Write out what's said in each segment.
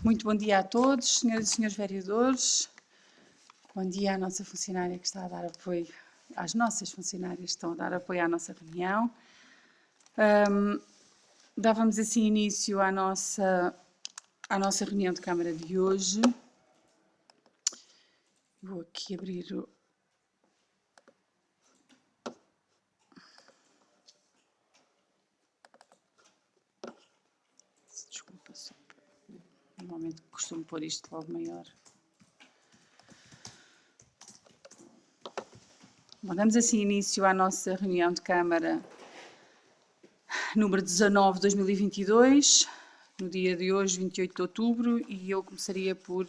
Muito bom dia a todos, senhoras e senhores vereadores. Bom dia à nossa funcionária que está a dar apoio, às nossas funcionárias que estão a dar apoio à nossa reunião. Dávamos assim início à nossa reunião de Câmara de hoje. Vou aqui abrir o... Desculpa, normalmente costumo pôr isto logo maior. Bom, damos assim início à nossa reunião de Câmara número 19 de 2022, no dia de hoje, 28 de outubro, e eu começaria por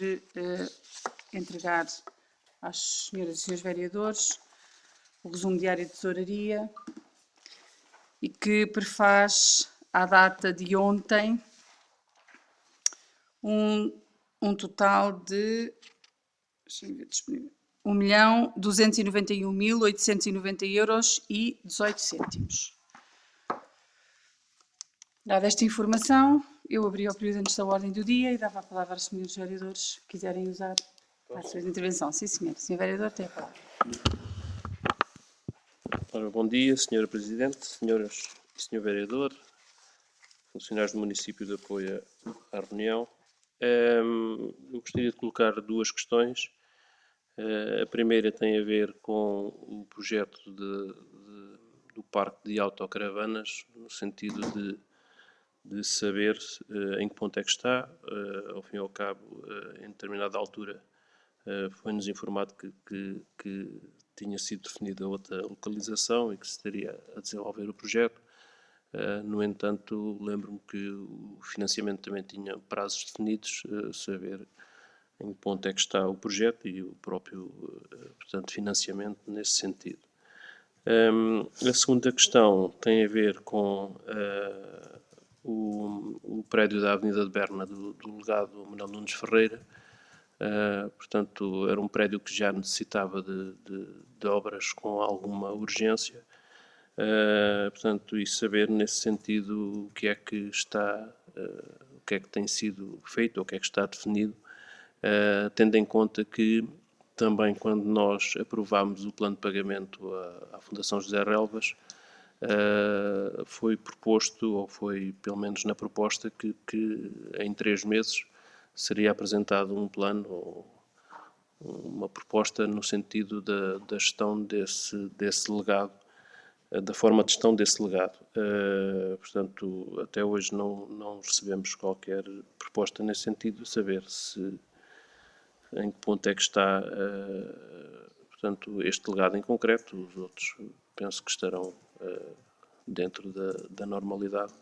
entregar às senhoras e senhores vereadores o resumo diário de tesouraria e que prefaz à data de ontem um total de 1.291.890 € Dada esta informação, eu abri o período antes da ordem do dia e dava a palavra aos senhores vereadores que quiserem usar a sua intervenção. Sim, senhor. Senhor vereador, tem a palavra. Ora, bom dia, senhora Presidente, senhoras e senhor vereador, funcionários do município de apoio à reunião. Eu gostaria de colocar duas questões. A primeira tem a ver com o projeto do parque de autocaravanas, no sentido de saber em que ponto é que está. Ao fim e ao cabo, em determinada altura, foi-nos informado que tinha sido definida outra localização e que se estaria a desenvolver o projeto. No entanto, lembro-me que o financiamento também tinha prazos definidos, saber em que ponto é que está o projeto e o próprio, portanto, financiamento nesse sentido. A segunda questão tem a ver com o prédio da Avenida de Berna do legado Manuel Nunes Ferreira. Portanto, era um prédio que já necessitava de obras com alguma urgência. Portanto, e saber nesse sentido o que é que tem sido feito, ou o que é que está definido, tendo em conta que também quando nós aprovámos o plano de pagamento à Fundação José Relvas, foi proposto, ou foi pelo menos na proposta, que em 3 meses seria apresentado um plano, ou uma proposta no sentido da gestão desse legado, da forma de gestão desse legado. Portanto, até hoje não recebemos qualquer proposta nesse sentido, saber em que ponto é que está, portanto, este legado em concreto. Os outros penso que estarão dentro da normalidade,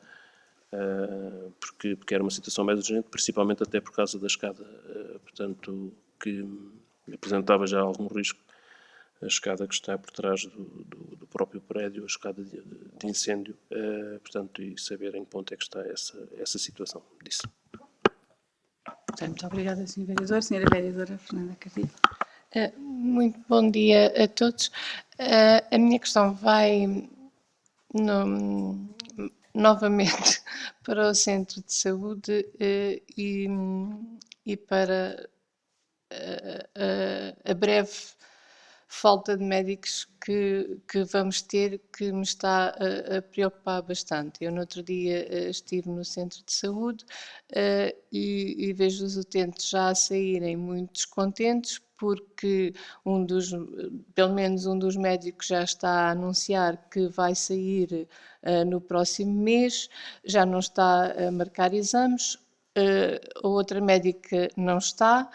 porque era uma situação mais urgente, principalmente até por causa da escada, portanto, que apresentava já algum risco, a escada que está por trás do próprio prédio, a escada de incêndio, portanto, e saber em que ponto é que está essa situação disso. Muito obrigada, senhor vereador. Senhora vereadora Fernanda Carrilho. Muito bom dia a todos. A minha questão vai novamente para o Centro de Saúde e para a breve falta de médicos que vamos ter, que me está a preocupar bastante. Eu no outro dia estive no Centro de Saúde e vejo os utentes já a saírem muito descontentes, porque pelo menos um dos médicos já está a anunciar que vai sair no próximo mês, já não está a marcar exames, a outra médica não está.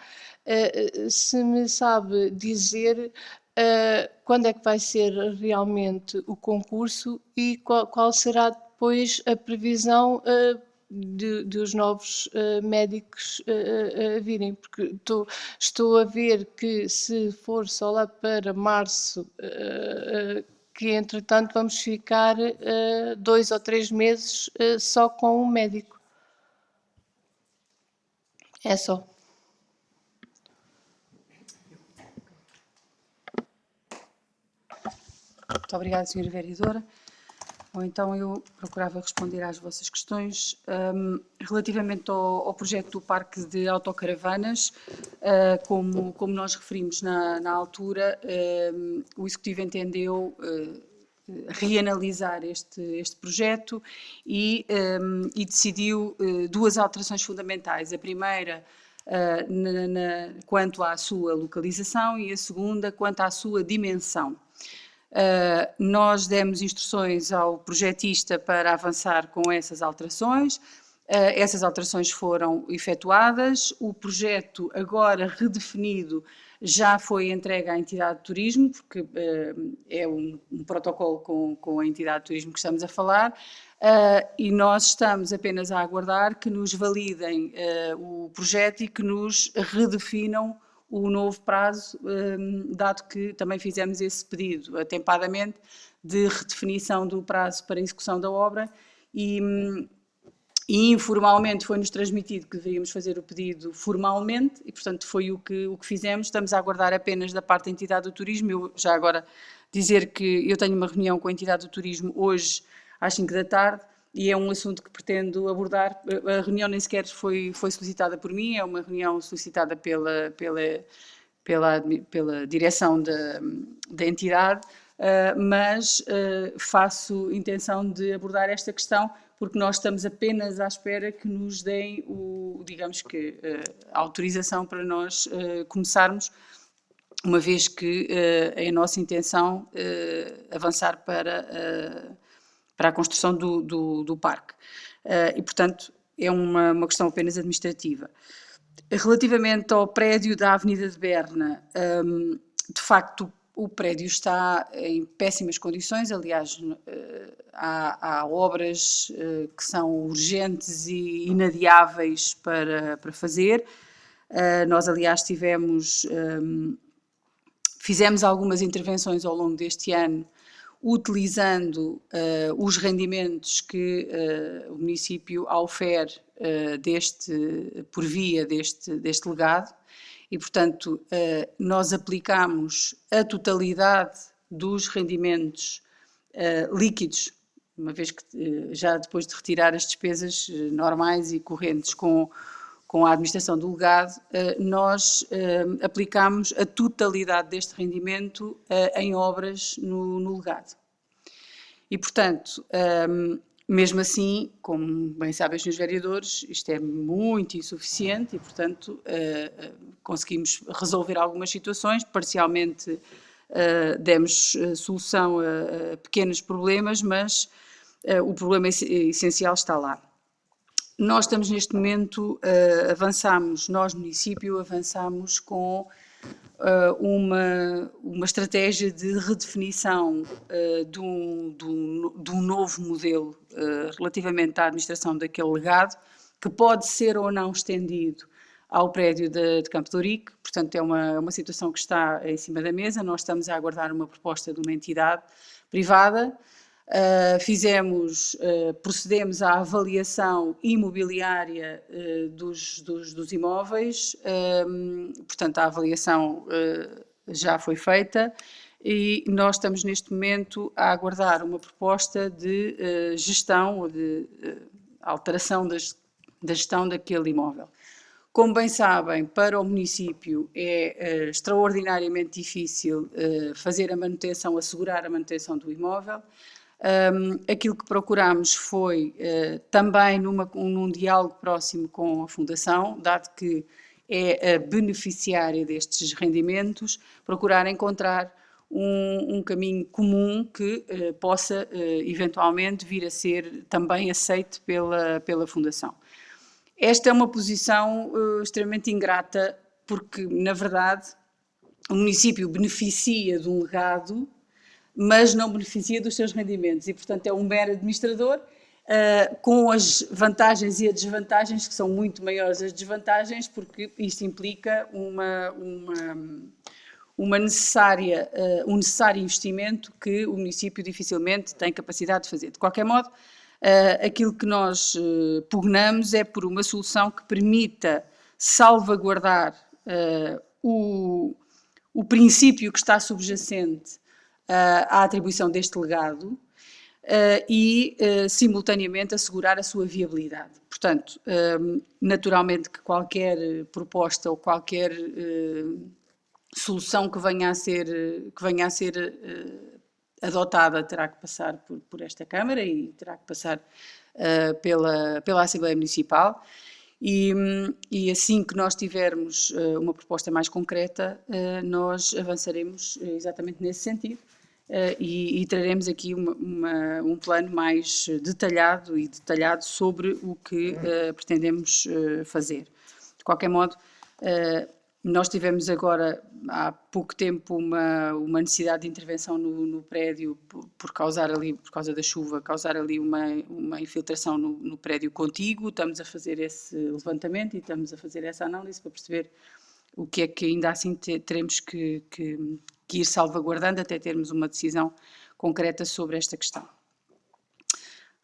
Se me sabe dizer quando é que vai ser realmente o concurso e qual será depois a previsão dos novos médicos a virem, porque estou a ver que se for só lá para março, que entretanto vamos ficar 2 ou 3 meses só com um médico. É só. Muito obrigada, senhora vereadora. Ou então eu procurava responder às vossas questões. Relativamente ao projeto do parque de autocaravanas, como nós referimos na altura, o Executivo entendeu reanalisar este projeto e decidiu duas alterações fundamentais. A primeira, quanto à sua localização, e a segunda, quanto à sua dimensão. Nós demos instruções ao projetista para avançar com essas alterações. Essas alterações foram efetuadas. O projeto, agora redefinido, já foi entregue à entidade de turismo, porque é um protocolo com a entidade de turismo que estamos a falar, e nós estamos apenas a aguardar que nos validem o projeto e que nos redefinam o novo prazo, dado que também fizemos esse pedido atempadamente de redefinição do prazo para execução da obra e informalmente foi-nos transmitido que deveríamos fazer o pedido formalmente e, portanto, foi o que fizemos. Estamos a aguardar apenas da parte da entidade do turismo. Eu já agora dizer que eu tenho uma reunião com a entidade do turismo hoje às 5 da tarde e é um assunto que pretendo abordar. A reunião nem sequer foi solicitada por mim, é uma reunião solicitada pela direção da entidade, mas faço intenção de abordar esta questão porque nós estamos apenas à espera que nos deem a autorização para nós começarmos, uma vez que é a nossa intenção avançar para a construção do parque. E, portanto, é uma questão apenas administrativa. Relativamente ao prédio da Avenida de Berna, de facto, o prédio está em péssimas condições. Aliás, há obras que são urgentes e inadiáveis para fazer. Nós, aliás, fizemos algumas intervenções ao longo deste ano, utilizando os rendimentos que o município aufere por via deste legado. E, portanto, nós aplicamos a totalidade dos rendimentos líquidos, uma vez que já depois de retirar as despesas normais e correntes com a administração do legado, nós aplicamos a totalidade deste rendimento em obras no legado. E, portanto, mesmo assim, como bem sabem os senhores vereadores, isto é muito insuficiente e, portanto, conseguimos resolver algumas situações, parcialmente demos solução a pequenos problemas, mas o problema essencial está lá. Nós estamos neste momento, nós município, avançamos com uma estratégia de redefinição de um novo modelo relativamente à administração daquele legado, que pode ser ou não estendido ao prédio de Campo de Ourique. Portanto, é uma situação que está em cima da mesa. Nós estamos a aguardar uma proposta de uma entidade privada. Procedemos à avaliação imobiliária dos imóveis, portanto a avaliação já foi feita e nós estamos neste momento a aguardar uma proposta de gestão ou de alteração da gestão daquele imóvel. Como bem sabem, para o município é extraordinariamente difícil fazer a manutenção, assegurar a manutenção do imóvel. Aquilo que procurámos foi também num diálogo próximo com a Fundação, dado que é a beneficiária destes rendimentos, procurar encontrar um caminho comum que possa eventualmente vir a ser também aceito pela Fundação. Esta é uma posição extremamente ingrata, porque, na verdade, o município beneficia de um legado, mas não beneficia dos seus rendimentos e, portanto, é um mero administrador, com as vantagens e as desvantagens, que são muito maiores as desvantagens, porque isto implica um necessário investimento que o município dificilmente tem capacidade de fazer. De qualquer modo, aquilo que nós pugnamos é por uma solução que permita salvaguardar o princípio que está subjacente à atribuição deste legado, simultaneamente, assegurar a sua viabilidade. Portanto, naturalmente que qualquer proposta ou qualquer solução que venha a ser adotada terá que passar por esta Câmara e terá que passar pela Assembleia Municipal. E assim que nós tivermos uma proposta mais concreta, nós avançaremos exatamente nesse sentido e traremos aqui um plano mais detalhado sobre o que pretendemos fazer. De qualquer modo, nós tivemos agora, há pouco tempo, uma necessidade de intervenção no prédio por causa da chuva, causar ali uma infiltração no prédio contíguo. Estamos a fazer esse levantamento e estamos a fazer essa análise para perceber o que é que ainda assim teremos que ir salvaguardando até termos uma decisão concreta sobre esta questão.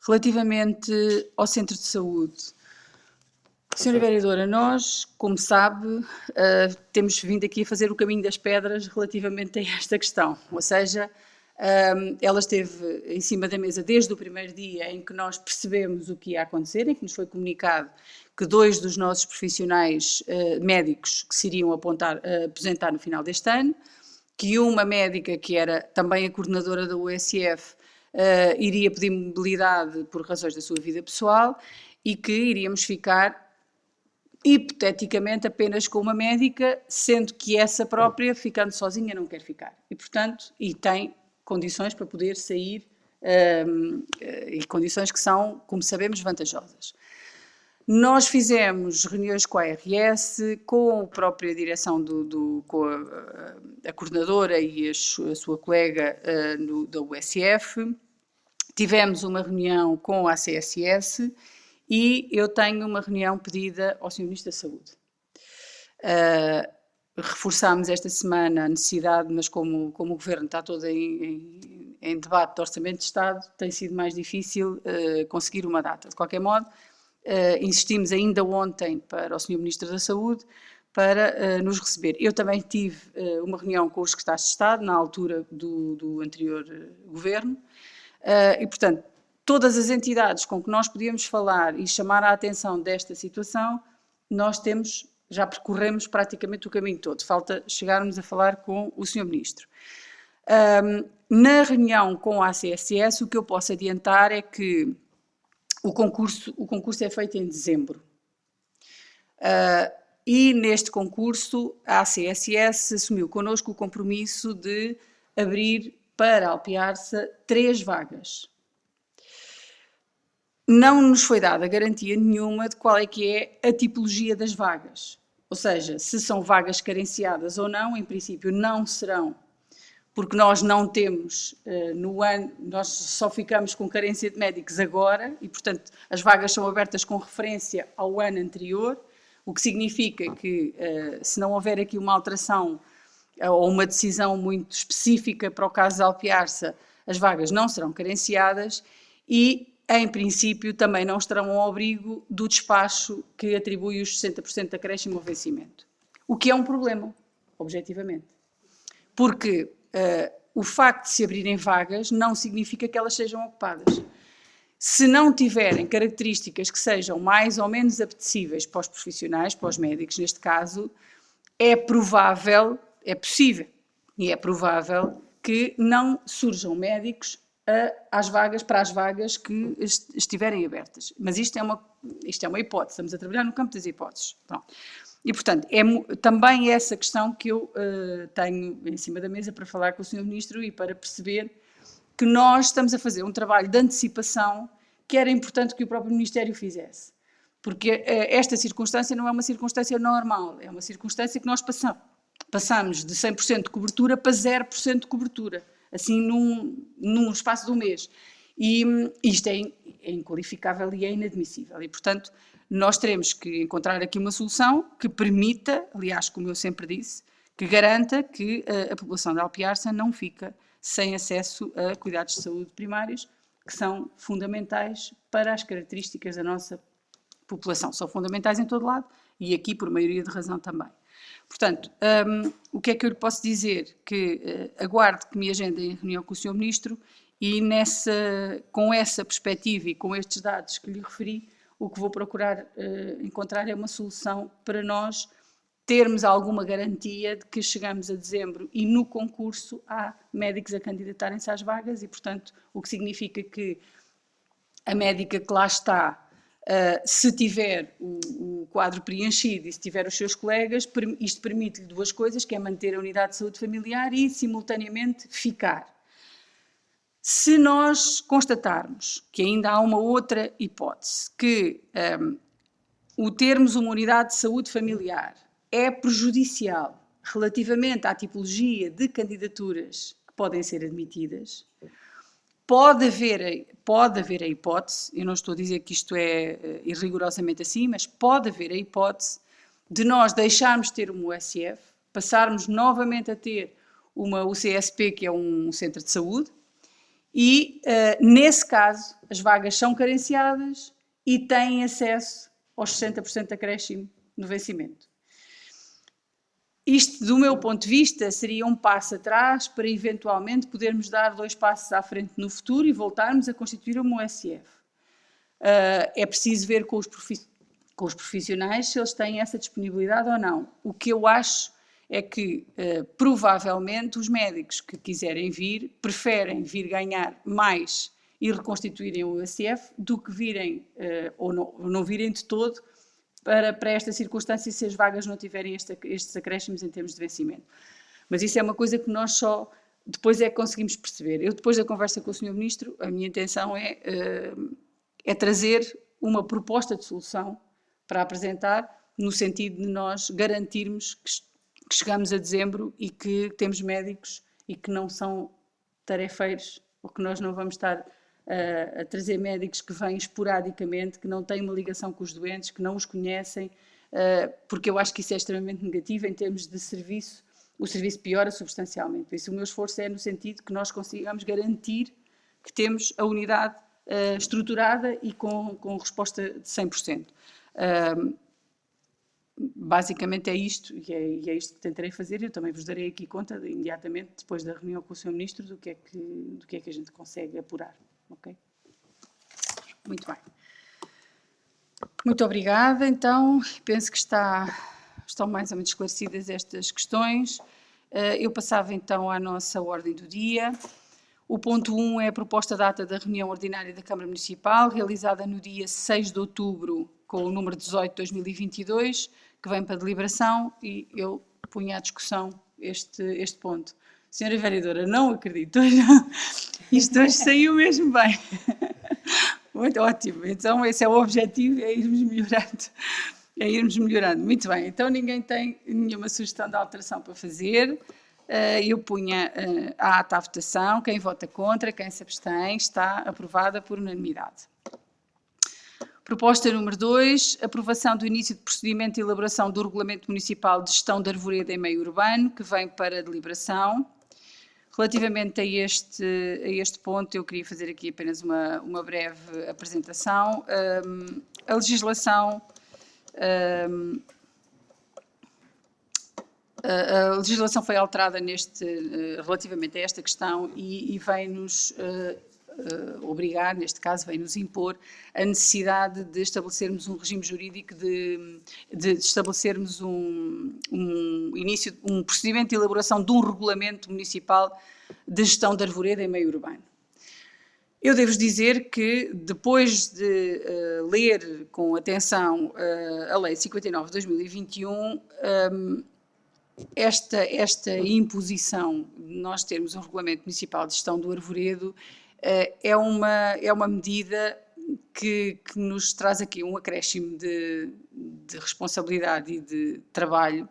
Relativamente ao centro de saúde, Senhora Vereadora, nós, como sabe, temos vindo aqui a fazer o caminho das pedras relativamente a esta questão, ou seja, ela esteve em cima da mesa desde o primeiro dia em que nós percebemos o que ia acontecer, em que nos foi comunicado que 2 dos nossos profissionais médicos que se iriam aposentar no final deste ano, que uma médica que era também a coordenadora da USF iria pedir mobilidade por razões da sua vida pessoal e que iríamos ficar hipoteticamente apenas com uma médica, sendo que essa própria, ficando sozinha, não quer ficar. E, portanto, tem condições para poder sair, e condições que são, como sabemos, vantajosas. Nós fizemos reuniões com a ARS, com a própria direção, com a coordenadora e a sua colega da USF, tivemos uma reunião com a ACSS, e eu tenho uma reunião pedida ao Sr. Ministro da Saúde. Reforçámos esta semana a necessidade, mas como o Governo está todo em debate de Orçamento de Estado, tem sido mais difícil conseguir uma data. De qualquer modo, insistimos ainda ontem para o Sr. Ministro da Saúde para nos receber. Eu também tive uma reunião com os secretários de Estado, na altura do anterior Governo, e, portanto, todas as entidades com que nós podíamos falar e chamar a atenção desta situação, nós já percorremos praticamente o caminho todo. Falta chegarmos a falar com o Sr. Ministro. Na reunião com a ACSS, o que eu posso adiantar é que o concurso é feito em dezembro. E neste concurso, a ACSS assumiu connosco o compromisso de abrir para Alpiarça 3 vagas. Não nos foi dada garantia nenhuma de qual é que é a tipologia das vagas. Ou seja, se são vagas carenciadas ou não, em princípio não serão, porque nós não temos nós só ficamos com carência de médicos agora e, portanto, as vagas são abertas com referência ao ano anterior, o que significa que, se não houver aqui uma alteração ou uma decisão muito específica para o caso de Alpiarça, as vagas não serão carenciadas e, em princípio, também não estarão ao abrigo do despacho que atribui os 60% de acréscimo ao vencimento. O que é um problema, objetivamente. Porque o facto de se abrirem vagas não significa que elas sejam ocupadas. Se não tiverem características que sejam mais ou menos apetecíveis para os profissionais, para os médicos neste caso, é possível e é provável que não surjam médicos para as vagas que estiverem abertas. Mas isto é uma hipótese, estamos a trabalhar no campo das hipóteses. Pronto. E, portanto, é também essa questão que eu tenho em cima da mesa para falar com o Sr. Ministro e para perceber que nós estamos a fazer um trabalho de antecipação que era importante que o próprio Ministério fizesse. Porque esta circunstância não é uma circunstância normal, é uma circunstância que nós passamos de 100% de cobertura para 0% de cobertura. Assim, num espaço de um mês. E isto é inqualificável e é inadmissível. E, portanto, nós teremos que encontrar aqui uma solução que permita, aliás, como eu sempre disse, que garanta que a população de Alpiarça não fica sem acesso a cuidados de saúde primários, que são fundamentais para as características da nossa população. São fundamentais em todo lado e aqui, por maioria de razão, também. Portanto, o que é que eu lhe posso dizer? Que aguardo que me agendem em reunião com o Sr. Ministro E com essa perspectiva e com estes dados que lhe referi, o que vou procurar encontrar é uma solução para nós termos alguma garantia de que chegamos a dezembro e no concurso há médicos a candidatarem-se às vagas e, portanto, o que significa que a médica que lá está, se tiver o quadro preenchido e se tiver os seus colegas, isto permite-lhe duas coisas, que é manter a unidade de saúde familiar e, simultaneamente, ficar. Se nós constatarmos que ainda há uma outra hipótese, que o termos uma unidade de saúde familiar é prejudicial relativamente à tipologia de candidaturas que podem ser admitidas, pode haver a hipótese, eu não estou a dizer que isto é rigorosamente assim, mas pode haver a hipótese de nós deixarmos de ter uma USF, passarmos novamente a ter uma UCSP, que é um centro de saúde, e, nesse caso, as vagas são carenciadas e têm acesso aos 60% de acréscimo no vencimento. Isto, do meu ponto de vista, seria um passo atrás para, eventualmente, podermos dar 2 passos à frente no futuro e voltarmos a constituir uma USF. É preciso ver com os profissionais se eles têm essa disponibilidade ou não. O que eu acho é que, provavelmente, os médicos que quiserem vir, preferem vir ganhar mais e reconstituírem o USF do que virem, ou não virem de todo, para esta circunstância, se as vagas não tiverem estes acréscimos em termos de vencimento. Mas isso é uma coisa que nós só depois é que conseguimos perceber. Eu, depois da conversa com o Sr. Ministro, a minha intenção é trazer uma proposta de solução para apresentar, no sentido de nós garantirmos que chegamos a dezembro e que temos médicos e que não são tarefeiros, ou que nós não vamos estar a trazer médicos que vêm esporadicamente, que não têm uma ligação com os doentes, que não os conhecem, porque eu acho que isso é extremamente negativo em termos de serviço. O serviço piora substancialmente. Por isso, o meu esforço é no sentido que nós consigamos garantir que temos a unidade estruturada e com resposta de 100%. Basicamente é isto, e é isto que tentarei fazer. Eu também vos darei aqui conta, imediatamente, depois da reunião com o Sr. Ministro, do que é que a gente consegue apurar. Ok? Muito bem. Muito obrigada. Então, penso que estão mais ou menos esclarecidas estas questões. Eu passava então à nossa ordem do dia. O ponto 1 é a proposta data da reunião ordinária da Câmara Municipal, realizada no dia 6 de outubro, com o número 18 de 2022, que vem para deliberação, e eu punha à discussão este ponto. Senhora Vereadora, não acredito, isto hoje saiu mesmo bem. Muito ótimo, então esse é o objetivo, é irmos melhorando. Muito bem, então ninguém tem nenhuma sugestão de alteração para fazer. Eu punha a ata à votação, quem vota contra, quem se abstém, está aprovada por unanimidade. Proposta número 2, aprovação do início de procedimento de elaboração do Regulamento Municipal de Gestão de Arvoredo em Meio Urbano, que vem para deliberação. Relativamente a este ponto, eu queria fazer aqui apenas uma breve apresentação. A legislação foi alterada relativamente a esta questão e vem-nos obrigar, neste caso, vem-nos impor a necessidade de estabelecermos um regime jurídico, de estabelecermos um procedimento de elaboração de um regulamento municipal de gestão de arvoredo em meio urbano. Eu devo dizer que, depois de ler com atenção a Lei 59 de 2021, esta imposição de nós termos um regulamento municipal de gestão do arvoredo é uma medida que nos traz aqui um acréscimo de responsabilidade e de trabalho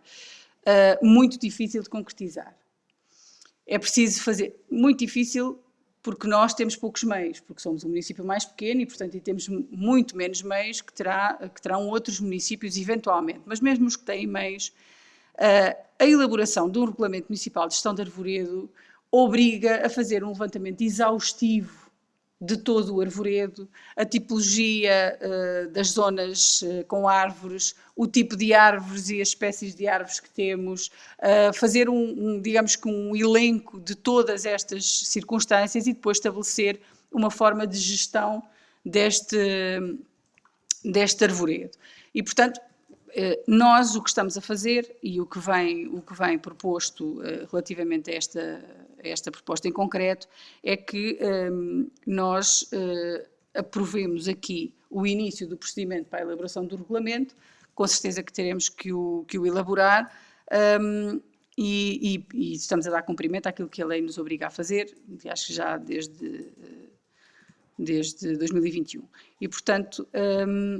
muito difícil de concretizar. É preciso fazer, muito difícil, porque nós temos poucos meios, porque somos um município mais pequeno e, portanto, temos muito menos meios que terão outros municípios eventualmente, mas mesmo os que têm meios, a elaboração de um regulamento municipal de gestão de arvoredo obriga a fazer um levantamento exaustivo de todo o arvoredo, a tipologia das zonas com árvores, o tipo de árvores e as espécies de árvores que temos, fazer digamos que um elenco de todas estas circunstâncias e depois estabelecer uma forma de gestão deste arvoredo. E, portanto, nós o que estamos a fazer e o que vem proposto relativamente a esta proposta em concreto é que nós aprovemos aqui o início do procedimento para a elaboração do regulamento, com certeza que teremos que o elaborar, e estamos a dar cumprimento àquilo que a lei nos obriga a fazer, acho que já desde 2021. E, portanto,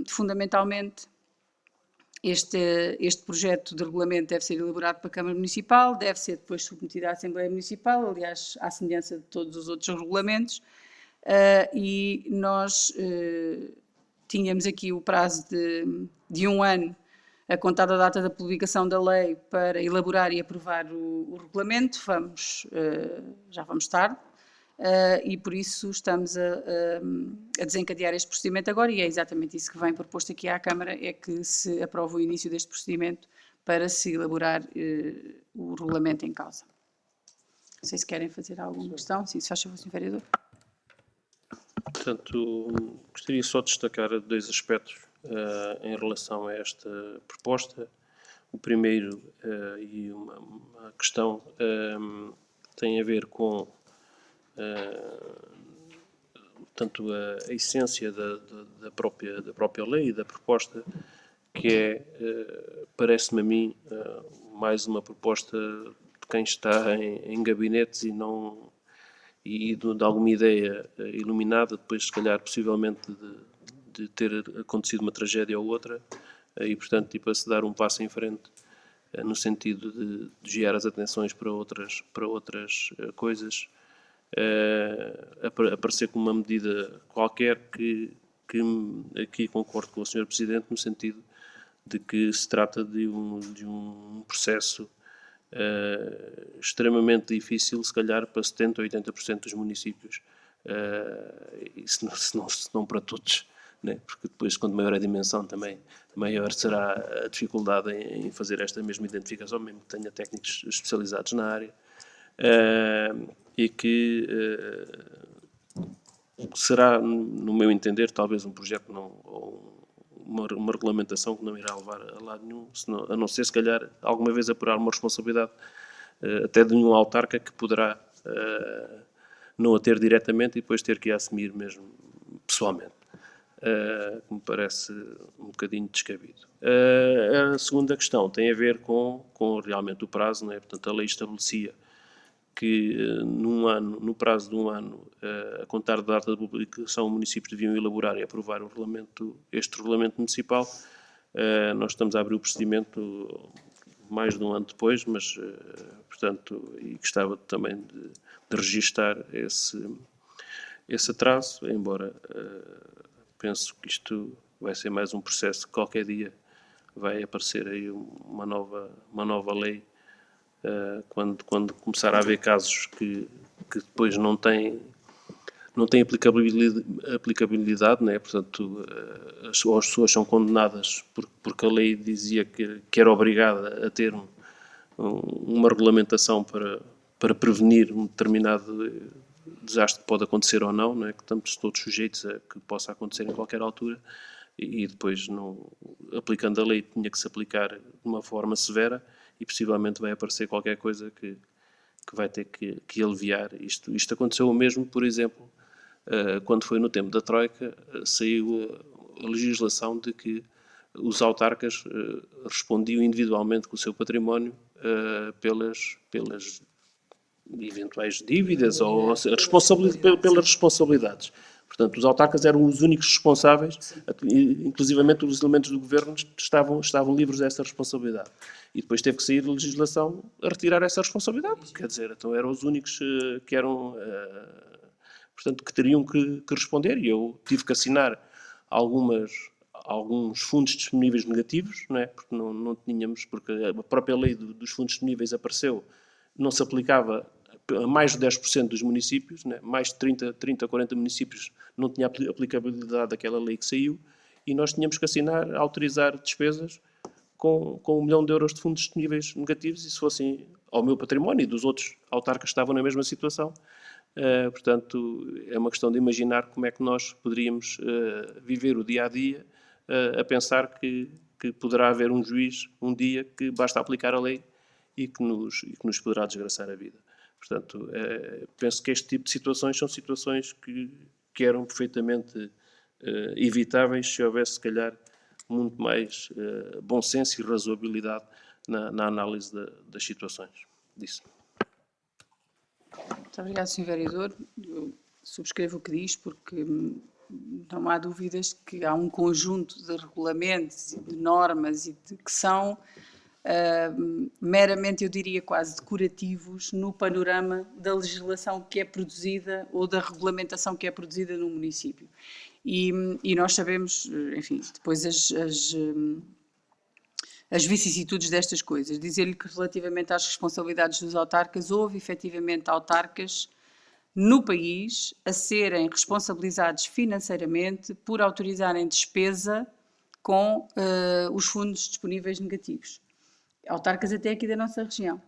fundamentalmente, este projeto de regulamento deve ser elaborado para a Câmara Municipal, deve ser depois submetido à Assembleia Municipal, aliás, à semelhança de todos os outros regulamentos, e nós tínhamos aqui o prazo de 1 ano, a contar da data da publicação da lei, para elaborar e aprovar o regulamento. Já vamos tarde. E por isso estamos a desencadear este procedimento agora, e é exatamente isso que vem proposto aqui à Câmara, é que se aprove o início deste procedimento para se elaborar o regulamento em causa. Não sei se querem fazer alguma questão. Sim, se faz favor, Sr. Vereador. Portanto, gostaria só de destacar 2 aspectos em relação a esta proposta. O primeiro, e uma questão, tem a ver com portanto, a essência da própria lei e da proposta, que é, parece-me a mim, mais uma proposta de quem está em gabinetes e de alguma ideia iluminada, depois, se calhar, possivelmente, de ter acontecido uma tragédia ou outra, e, portanto, tipo, a se dar um passo em frente, no sentido de desviar as atenções para outras coisas, aparecer como uma medida qualquer que aqui concordo com o Sr. Presidente, no sentido de que se trata de um processo extremamente difícil, se calhar para 70% ou 80% dos municípios, e se não para todos, né? Porque depois, quanto maior a dimensão, também maior será a dificuldade em fazer esta mesma identificação, mesmo que tenha técnicos especializados na área. E que será, no meu entender, talvez um projeto ou uma regulamentação que não irá levar a lado nenhum, a não ser, se calhar, alguma vez apurar uma responsabilidade até de um autarca que poderá não a ter diretamente e depois ter que a assumir mesmo pessoalmente. Que me parece um bocadinho descabido. A segunda questão tem a ver com realmente o prazo, não é? Portanto, a lei estabelecia que no prazo de 1 ano, a contar da data da publicação, o município deviam elaborar e aprovar este regulamento municipal. Nós estamos a abrir o procedimento mais de 1 ano depois, mas, portanto, e gostava também de registar esse atraso, embora penso que isto vai ser mais um processo que qualquer dia vai aparecer aí uma nova lei, quando começar a haver casos que depois não têm aplicabilidade, né? Portanto, as pessoas são condenadas porque a lei dizia que era obrigada a ter uma regulamentação para prevenir um determinado desastre que pode acontecer ou não, né? Que estamos todos sujeitos a que possa acontecer em qualquer altura, e depois, aplicando a lei, tinha que se aplicar de uma forma severa, e possivelmente vai aparecer qualquer coisa que vai ter que aliviar isto. Isto aconteceu o mesmo, por exemplo, quando foi no tempo da Troika, saiu a legislação de que os autarcas respondiam individualmente com o seu património pelas eventuais dívidas ou pelas responsabilidades. Portanto, os autarcas eram os únicos responsáveis, inclusivamente os elementos do governo estavam livres dessa responsabilidade. E depois teve que sair a legislação a retirar essa responsabilidade. Quer dizer, então eram os únicos que eram, portanto, que teriam que responder. E eu tive que assinar alguns fundos disponíveis negativos, não é? Porque não tínhamos, porque a própria lei dos fundos disponíveis apareceu, não se aplicava mais de 10% dos municípios, né, mais de 30, 40 municípios não tinha aplicabilidade daquela lei que saiu, e nós tínhamos que assinar, autorizar despesas com 1 milhão de euros de fundos disponíveis negativos, e se fossem ao meu património e dos outros autarcas que estavam na mesma situação. Portanto, é uma questão de imaginar como é que nós poderíamos viver o dia-a-dia a pensar que poderá haver um juiz um dia que basta aplicar a lei e que nos poderá desgraçar a vida. Portanto, penso que este tipo de situações são situações que eram perfeitamente evitáveis se houvesse, se calhar, muito mais bom senso e razoabilidade na análise das situações disso. Muito obrigado, Sr. Vereador. Eu subscrevo o que diz, porque não há dúvidas que há um conjunto de regulamentos e de normas que são meramente, eu diria, quase decorativos no panorama da legislação que é produzida ou da regulamentação que é produzida no município. E nós sabemos, enfim, depois as vicissitudes destas coisas. Dizer-lhe que relativamente às responsabilidades dos autarcas, houve efetivamente autarcas no país a serem responsabilizados financeiramente por autorizarem despesa com os fundos disponíveis negativos. Autarcas até aqui da nossa região.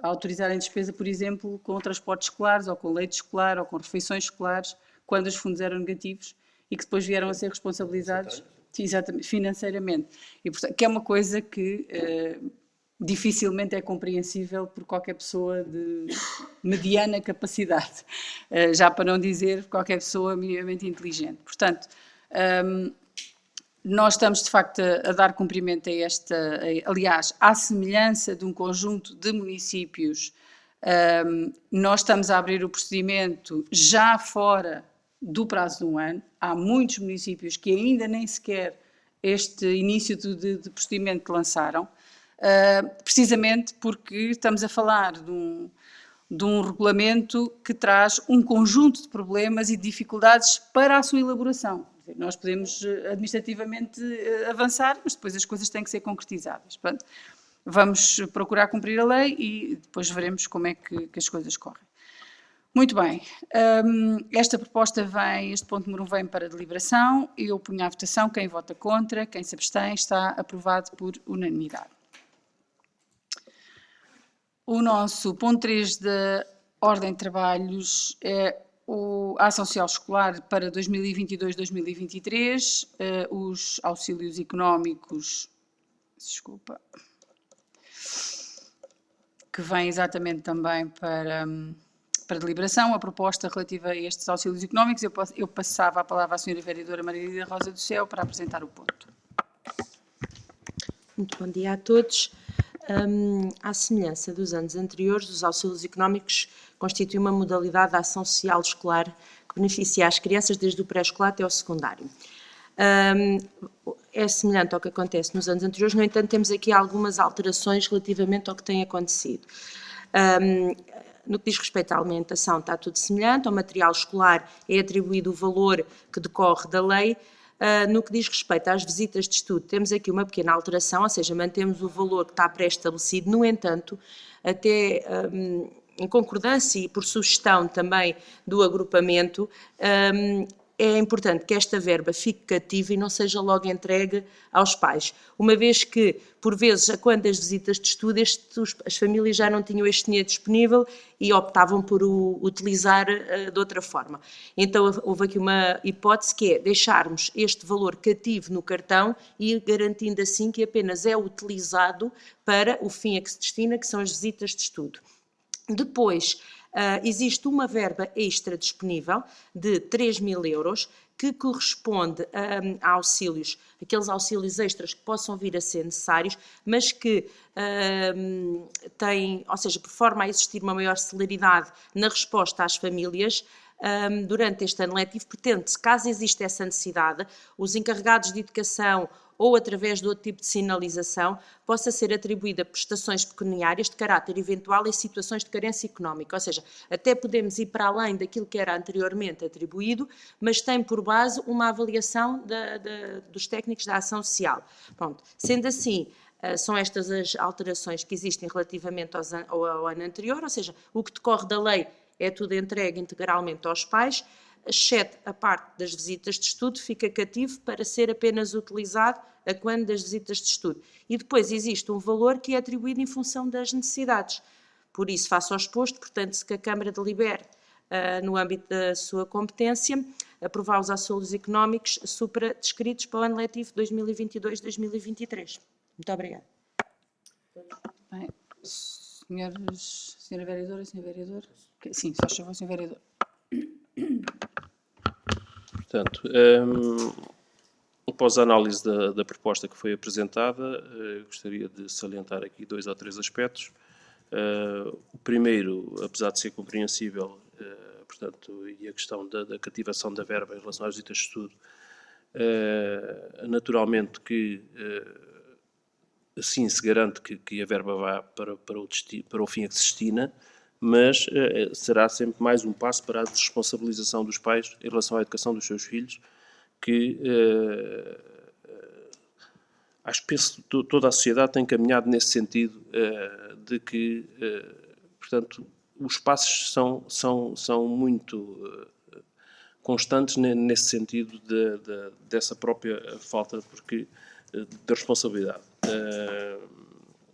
A autorizarem despesa, por exemplo, com transportes escolares, ou com leite escolar, ou com refeições escolares, quando os fundos eram negativos, e que depois vieram a ser responsabilizados exatamente, financeiramente. E, portanto, que é uma coisa que dificilmente é compreensível por qualquer pessoa de mediana capacidade, já para não dizer qualquer pessoa minimamente inteligente. Portanto, nós estamos de facto a dar cumprimento a esta, aliás, à semelhança de um conjunto de municípios, nós estamos a abrir o procedimento já fora do prazo de um ano. Há muitos municípios que ainda nem sequer este início de procedimento lançaram, precisamente porque estamos a falar de um regulamento que traz um conjunto de problemas e dificuldades para a sua elaboração. Nós podemos administrativamente avançar, mas depois as coisas têm que ser concretizadas. Portanto, vamos procurar cumprir a lei e depois veremos como é que as coisas correm. Muito bem, esta proposta vem, este ponto número 1 vem para deliberação. Eu ponho à votação. Quem vota contra, quem se abstém, está aprovado por unanimidade. O nosso ponto 3 da ordem de trabalhos é a Ação Social Escolar para 2022-2023, os auxílios económicos, desculpa, que vem exatamente também para deliberação. A proposta relativa a estes auxílios económicos, eu passava a palavra à Sra. Vereadora Maria Rosa do Céu para apresentar o ponto. Muito bom dia a todos. À semelhança dos anos anteriores, os auxílios económicos constituem uma modalidade de ação social escolar que beneficia as crianças desde o pré-escolar até ao secundário. É semelhante ao que acontece nos anos anteriores, no entanto, temos aqui algumas alterações relativamente ao que tem acontecido. No que diz respeito à alimentação, está tudo semelhante. Ao material escolar é atribuído o valor que decorre da lei. No que diz respeito às visitas de estudo, temos aqui uma pequena alteração, ou seja, mantemos o valor que está pré-estabelecido. No entanto, até em concordância e por sugestão também do agrupamento, é importante que esta verba fique cativa e não seja logo entregue aos pais, uma vez que, por vezes, quando as visitas de estudo, as famílias já não tinham este dinheiro disponível e optavam por o utilizar de outra forma. Então, houve aqui uma hipótese que é deixarmos este valor cativo no cartão e garantindo assim que apenas é utilizado para o fim a que se destina, que são as visitas de estudo. Depois, existe uma verba extra disponível de 3.000 euros que corresponde a auxílios, aqueles auxílios extras que possam vir a ser necessários, mas que têm, ou seja, por forma a existir uma maior celeridade na resposta às famílias, durante este ano letivo, pretende-se, caso exista essa necessidade, os encarregados de educação ou através de outro tipo de sinalização, possa ser atribuída prestações pecuniárias de caráter eventual em situações de carência económica. Ou seja, até podemos ir para além daquilo que era anteriormente atribuído, mas tem por base uma avaliação dos técnicos da ação social. Pronto. Sendo assim, São estas as alterações que existem relativamente ao ano anterior, ou seja, o que decorre da lei é tudo entregue integralmente aos pais, exceto a parte das visitas de estudo, fica cativo para ser apenas utilizado a quando das visitas de estudo. E depois existe um valor que é atribuído em função das necessidades. Por isso, face ao exposto, portanto, se que a Câmara delibere, no âmbito da sua competência, aprovar os auxílios económicos supra-descritos para o ano letivo 2022-2023. Muito obrigada. Bem, senhora vereadora, senhor vereador? Sim, só favor, senhor vereador. Portanto, após a análise da proposta que foi apresentada, gostaria de salientar aqui 2 ou 3 aspectos. O primeiro, apesar de ser compreensível, portanto, e a questão da cativação da verba em relação às visitas de estudo, naturalmente que assim se garante que a verba vá para o fim a que se destina, mas será sempre mais um passo para a desresponsabilização dos pais em relação à educação dos seus filhos, que acho que penso que toda a sociedade tem caminhado nesse sentido, de que, portanto, os passos são muito constantes nesse sentido dessa própria falta de responsabilidade.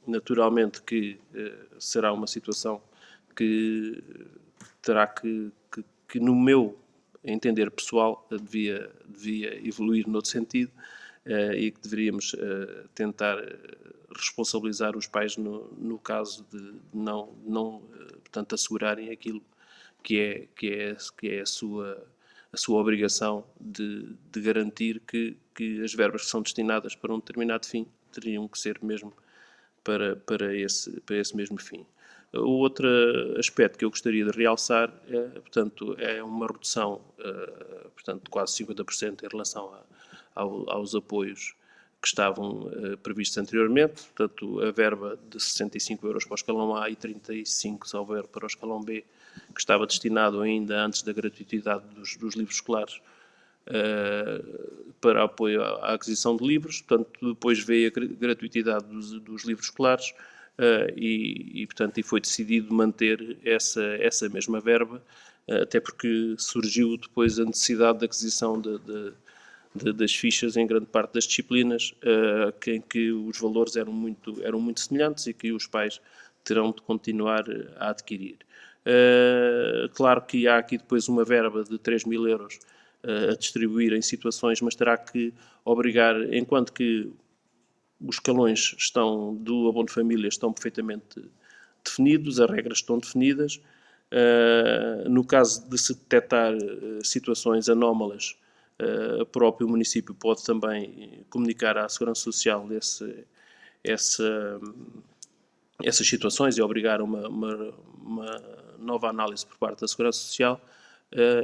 Naturalmente que será uma situação que terá que no meu entender pessoal, devia evoluir noutro sentido, e que deveríamos tentar responsabilizar os pais no caso de não portanto, assegurarem aquilo que é a sua obrigação de garantir que as verbas que são destinadas para um determinado fim teriam que ser mesmo para esse mesmo fim. O outro aspecto que eu gostaria de realçar é uma redução, portanto, de quase 50% em relação aos apoios que estavam previstos anteriormente. Portanto, a verba de 65 euros para o escalão A e 35, salvo erro, para o escalão B, que estava destinado ainda antes da gratuitidade dos livros escolares, para apoio à aquisição de livros. Portanto, depois veio a gratuitidade dos livros escolares, portanto, foi decidido manter essa mesma verba, até porque surgiu depois a necessidade de aquisição das fichas em grande parte das disciplinas, em que os valores eram muito semelhantes e que os pais terão de continuar a adquirir. Claro que há aqui depois uma verba de 3.000 euros a distribuir em situações, mas terá que obrigar, enquanto que os escalões do abono de família estão perfeitamente definidos, as regras estão definidas. No caso de se detectar situações anómalas, o próprio município pode também comunicar à Segurança Social essas situações e obrigar uma nova análise por parte da Segurança Social,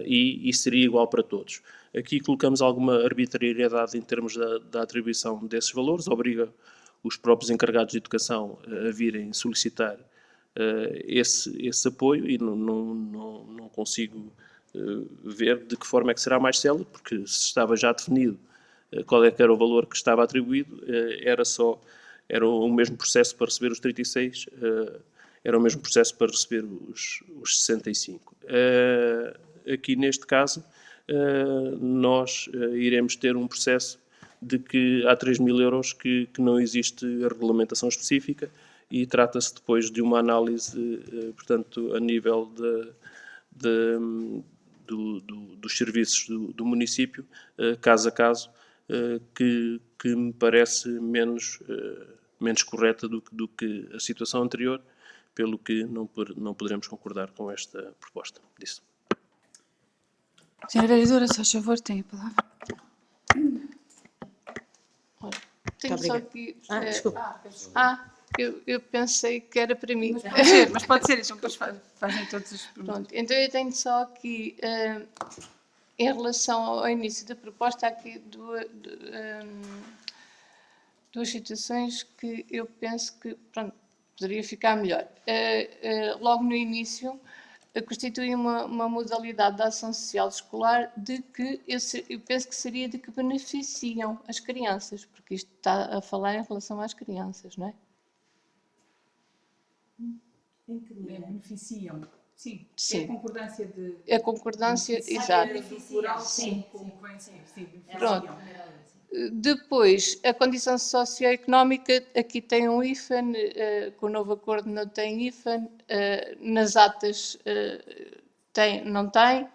e seria igual para todos. Aqui colocamos alguma arbitrariedade em termos da atribuição desses valores, obriga os próprios encarregados de educação a virem solicitar esse apoio, e não consigo ver de que forma é que será mais célere, porque se estava já definido qual é que era o valor que estava atribuído, era o mesmo processo para receber os 36, era o mesmo processo para receber os 65. Aqui neste caso, nós iremos ter um processo de que há 3.000 euros que não existe a regulamentação específica, e trata-se depois de uma análise, portanto, a nível dos serviços do município, caso a caso, que me parece menos correta do que a situação anterior, pelo que não poderemos concordar com esta proposta. Disso. Senhora vereadora, se faz favor, tem a palavra. Tenho só aqui... Desculpa. Eu pensei que era para mim. Mas pode ser, então depois fazem todos os... Pronto, então eu tenho só aqui, em relação ao início da proposta, há aqui duas situações que eu penso que, pronto, poderia ficar melhor. Logo no início, constitui uma modalidade de ação social escolar de que eu penso que seria de que beneficiam as crianças, porque isto está a falar em relação às crianças, não é? Beneficiam. Sim. Sim. É a concordância de... A concordância, exato. do plural Sim, como vem ser. Sim, beneficiam. Pronto. Depois, a condição socioeconómica, aqui tem um hífen, com o novo acordo não tem hífen, nas atas não tem.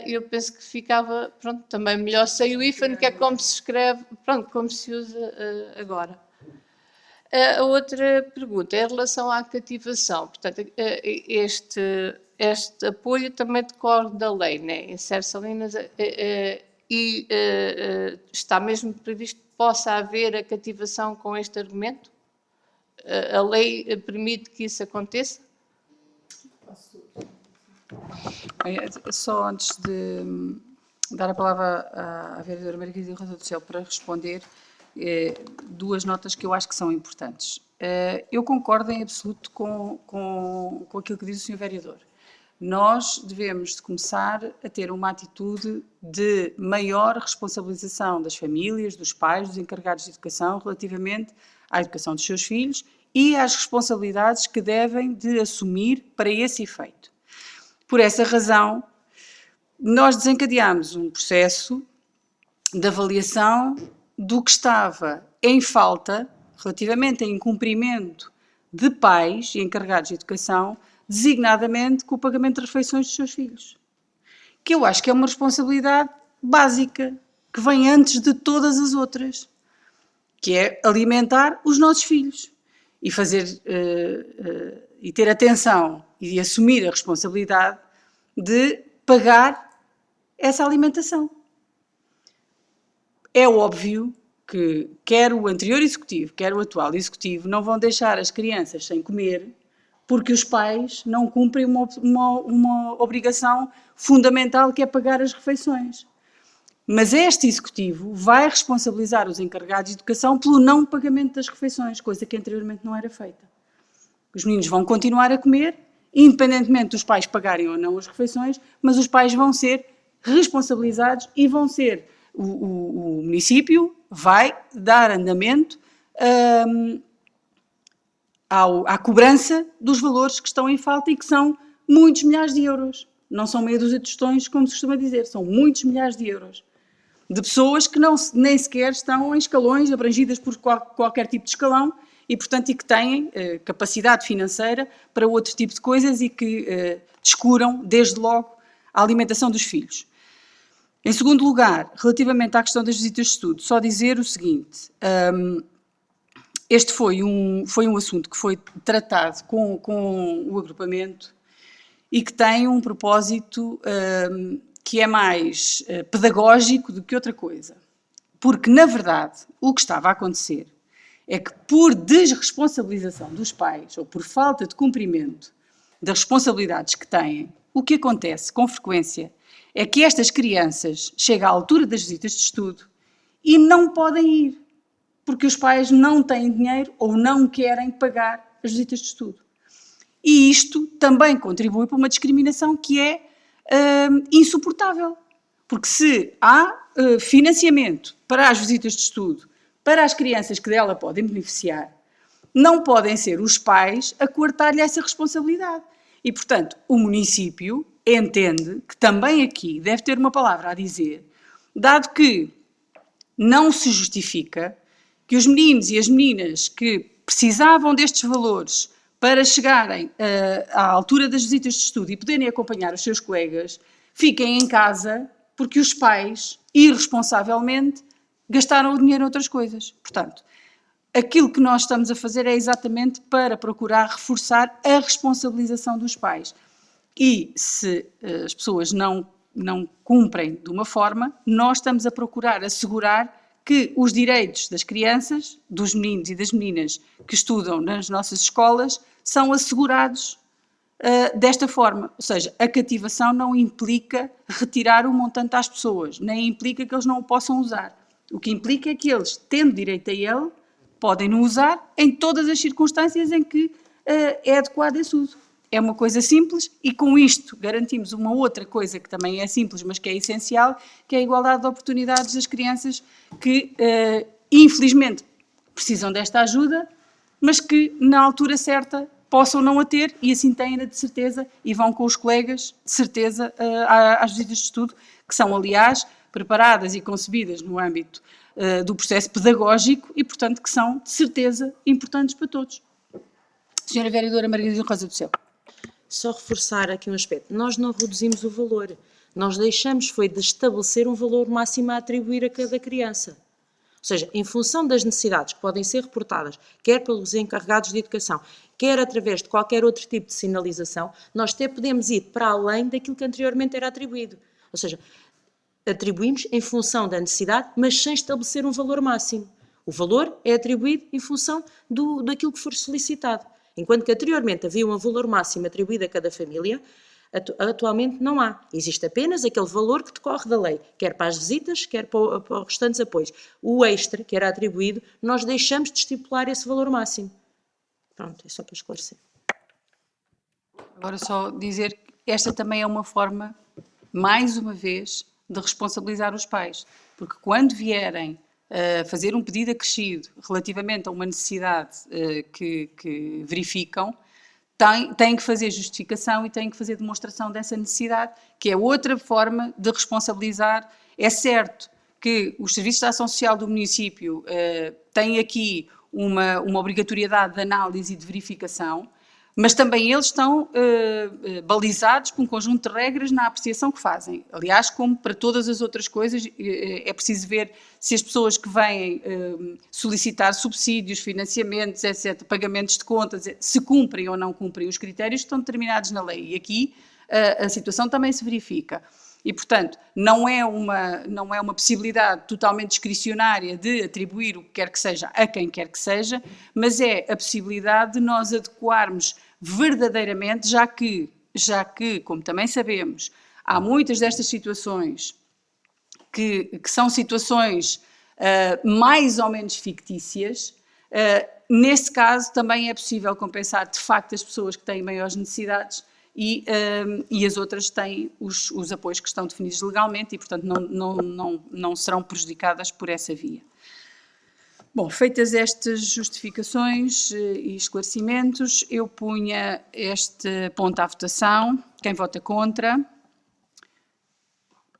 Eu penso que ficava, pronto, também melhor sem o hífen, que é como se escreve, pronto, como se usa agora. A outra pergunta é em relação à cativação. Portanto, este apoio também decorre da lei, né? Insere-se ali e está mesmo previsto que possa haver a cativação com este argumento? A lei permite que isso aconteça? Só antes de dar a palavra à vereadora Margarida Rosa do Céu para responder, duas notas que eu acho que são importantes. Eu concordo em absoluto com aquilo que diz o Sr. Vereador. Nós devemos de começar a ter uma atitude de maior responsabilização das famílias, dos pais, dos encarregados de educação relativamente à educação dos seus filhos e às responsabilidades que devem de assumir para esse efeito. Por essa razão, nós desencadeámos um processo de avaliação do que estava em falta relativamente a incumprimento de pais e encarregados de educação, designadamente com o pagamento de refeições dos seus filhos. Que eu acho que é uma responsabilidade básica, que vem antes de todas as outras, que é alimentar os nossos filhos e fazer e ter atenção e assumir a responsabilidade de pagar essa alimentação. É óbvio que quer o anterior executivo, quer o atual executivo, não vão deixar as crianças sem comer porque os pais não cumprem uma obrigação fundamental, que é pagar as refeições. Mas este executivo vai responsabilizar os encarregados de educação pelo não pagamento das refeições, coisa que anteriormente não era feita. Os meninos vão continuar a comer, independentemente dos pais pagarem ou não as refeições, mas os pais vão ser responsabilizados e vão ser... O município vai dar andamento à cobrança dos valores que estão em falta e que são muitos milhares de euros. Não são meia dúzia de tostões, como se costuma dizer, são muitos milhares de euros. De pessoas que nem sequer estão em escalões, abrangidas por qualquer tipo de escalão e, portanto, que têm capacidade financeira para outro tipo de coisas e que descuram, desde logo, a alimentação dos filhos. Em segundo lugar, relativamente à questão das visitas de estudo, só dizer o seguinte, este foi um assunto que foi tratado com o agrupamento e que tem um propósito que é mais pedagógico do que outra coisa. Porque, na verdade, o que estava a acontecer é que por desresponsabilização dos pais ou por falta de cumprimento das responsabilidades que têm, o que acontece com frequência é que estas crianças chegam à altura das visitas de estudo e não podem ir, porque os pais não têm dinheiro ou não querem pagar as visitas de estudo. E isto também contribui para uma discriminação que é insuportável, porque se há financiamento para as visitas de estudo, para as crianças que dela podem beneficiar, não podem ser os pais a coartar-lhe essa responsabilidade. E, portanto, o município entende que também aqui deve ter uma palavra a dizer, dado que não se justifica que os meninos e as meninas que precisavam destes valores para chegarem à altura das visitas de estudo e poderem acompanhar os seus colegas, fiquem em casa porque os pais, irresponsavelmente, gastaram o dinheiro em outras coisas. Portanto, aquilo que nós estamos a fazer é exatamente para procurar reforçar a responsabilização dos pais. E se as pessoas não cumprem de uma forma, nós estamos a procurar assegurar que os direitos das crianças, dos meninos e das meninas que estudam nas nossas escolas, são assegurados desta forma. Ou seja, a cativação não implica retirar o montante às pessoas, nem implica que eles não o possam usar. O que implica é que eles, tendo direito a ele, podem não usar em todas as circunstâncias em que é adequado esse uso. é uma coisa simples e com isto garantimos uma outra coisa que também é simples, mas que é essencial, que é a igualdade de oportunidades das crianças que, infelizmente, precisam desta ajuda, mas que na altura certa possam não a ter e assim têm-na de certeza e vão com os colegas, de certeza, às visitas de estudo, que são, aliás, preparadas e concebidas no âmbito do processo pedagógico e, portanto, que são, de certeza, importantes para todos. Senhora Vereadora Margarida Rosa do Céu. Só reforçar aqui um aspecto. Nós não reduzimos o valor. Nós deixamos foi de estabelecer um valor máximo a atribuir a cada criança. Ou seja, em função das necessidades que podem ser reportadas, quer pelos encarregados de educação, quer através de qualquer outro tipo de sinalização, nós até podemos ir para além daquilo que anteriormente era atribuído. Ou seja, atribuímos em função da necessidade, mas sem estabelecer um valor máximo. O valor é atribuído em função daquilo que for solicitado. Enquanto que anteriormente havia um valor máximo atribuído a cada família, atualmente não há. Existe apenas aquele valor que decorre da lei, quer para as visitas, quer para os restantes apoios. O extra, que era atribuído, nós deixamos de estipular esse valor máximo. Pronto, é só para esclarecer. Agora só dizer que esta também é uma forma, mais uma vez, de responsabilizar os pais. Porque quando vierem fazer um pedido acrescido relativamente a uma necessidade que verificam, têm que fazer justificação e têm que fazer demonstração dessa necessidade, que é outra forma de responsabilizar. É certo que os serviços de ação social do município têm aqui uma obrigatoriedade de análise e de verificação, mas também eles estão balizados por um conjunto de regras na apreciação que fazem. Aliás, como para todas as outras coisas, é preciso ver se as pessoas que vêm solicitar subsídios, financiamentos, etc., pagamentos de contas, se cumprem ou não cumprem os critérios que estão determinados na lei. E aqui a situação também se verifica. E, portanto, não é uma possibilidade totalmente discricionária de atribuir o que quer que seja a quem quer que seja, mas é a possibilidade de nós adequarmos verdadeiramente, já que, como também sabemos, há muitas destas situações que são situações mais ou menos fictícias. Nesse caso, também é possível compensar, de facto, as pessoas que têm maiores necessidades e as outras têm os apoios que estão definidos legalmente e, portanto, não serão prejudicadas por essa via. Bom, feitas estas justificações e esclarecimentos, eu punha este ponto à votação. Quem vota contra?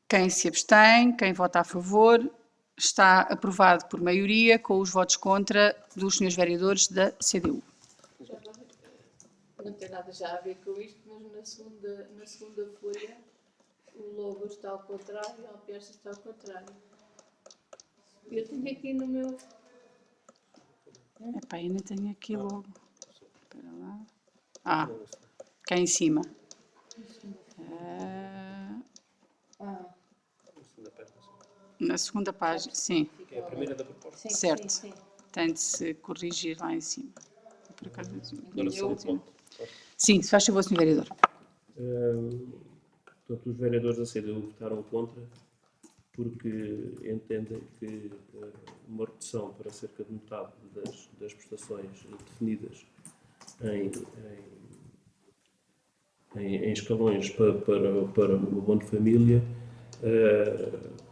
Quem se abstém? Quem vota a favor? Está aprovado por maioria, com os votos contra dos senhores vereadores da CDU. Não tem nada já a ver com isto, mas na segunda folha o logo está ao contrário e a alpeste está ao contrário. Eu tenho aqui no meu... Epá, eu não tenho aqui logo. Espera lá. Cá em cima. Na segunda página, sim. É a primeira da proposta. Certo. Sim. Tem de se corrigir lá em cima. Por acaso, Agora só um ponto. sim, se faz favor, Sr. Vereador. Portanto, os vereadores da CDU votaram contra porque entendem que uma redução para cerca de metade das prestações definidas em escalões para o abono de família,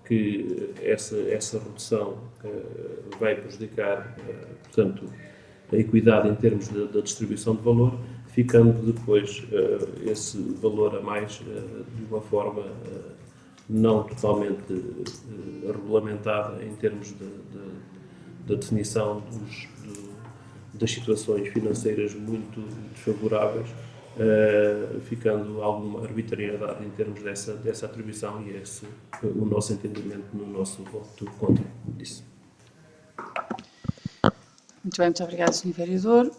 que essa redução vai prejudicar, portanto, a equidade em termos da distribuição de valor, ficando depois esse valor a mais de uma forma não totalmente regulamentada em termos da definição das situações financeiras muito desfavoráveis, ficando alguma arbitrariedade em termos dessa atribuição, e esse o nosso entendimento no nosso voto contra disso. Muito bem, muito obrigado, Sr. Vereador.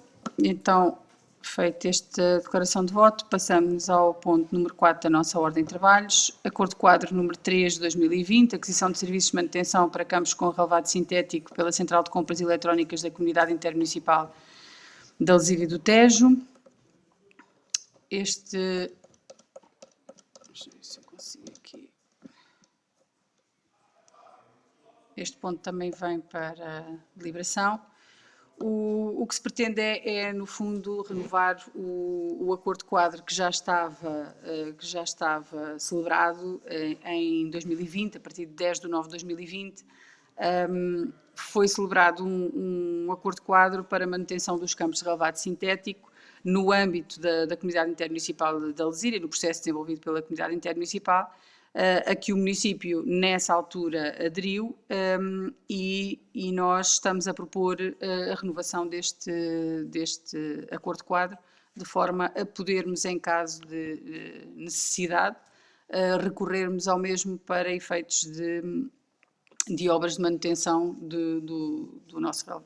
Então, feita esta declaração de voto, passamos ao ponto número 4 da nossa ordem de trabalhos, Acordo Quadro número 3 de 2020, aquisição de serviços de manutenção para campos com relevado sintético pela Central de Compras Eletrónicas da Comunidade Intermunicipal de Alzira do Tejo. Deixa eu ver se eu consigo aqui. Este ponto também vem para deliberação. O que se pretende no fundo, renovar o acordo quadro que já estava celebrado em 2020, a partir de 10/9/2020. Foi celebrado um acordo quadro para a manutenção dos campos de relevado sintético no âmbito da Comunidade Intermunicipal de Alzira, no processo desenvolvido pela Comunidade Intermunicipal, a que o município, nessa altura, aderiu, e nós estamos a propor a renovação deste acordo quadro, de forma a podermos, em caso de necessidade, recorrermos ao mesmo para efeitos de obras de manutenção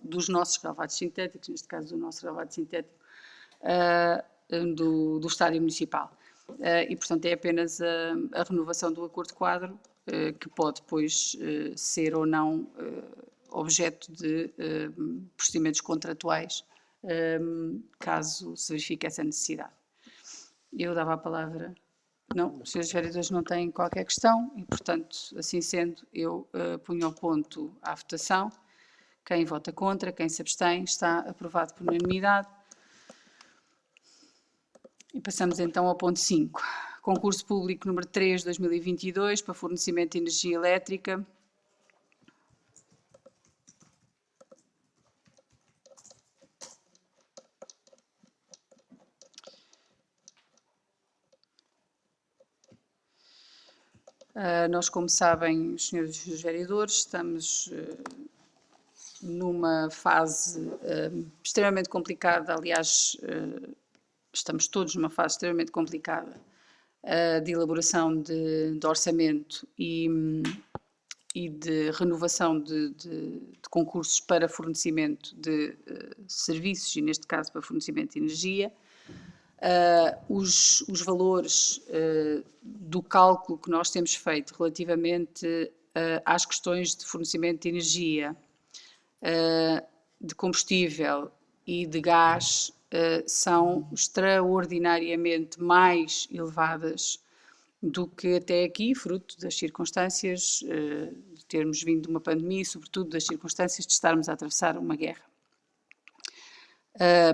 dos nossos relevados sintéticos, neste caso do nosso relevado sintético do Estádio Municipal. E, portanto, é apenas a renovação do acordo quadro que pode depois ser ou não objeto de procedimentos contratuais, caso se verifique essa necessidade. Eu dava a palavra. Não, os senhores vereadores não têm qualquer questão e, portanto, assim sendo, eu ponho ao ponto à votação. Quem vota contra, quem se abstém, está aprovado por unanimidade. E passamos então ao ponto 5. Concurso público número 3/2022 para fornecimento de energia elétrica. Nós, como sabem, os senhores vereadores, estamos numa fase extremamente complicada, aliás, estamos todos numa fase extremamente complicada de elaboração de orçamento e de renovação de concursos para fornecimento de serviços e, neste caso, para fornecimento de energia. Os valores do cálculo que nós temos feito relativamente às questões de fornecimento de energia, de combustível e de gás são extraordinariamente mais elevadas do que até aqui, fruto das circunstâncias de termos vindo de uma pandemia e, sobretudo, das circunstâncias de estarmos a atravessar uma guerra.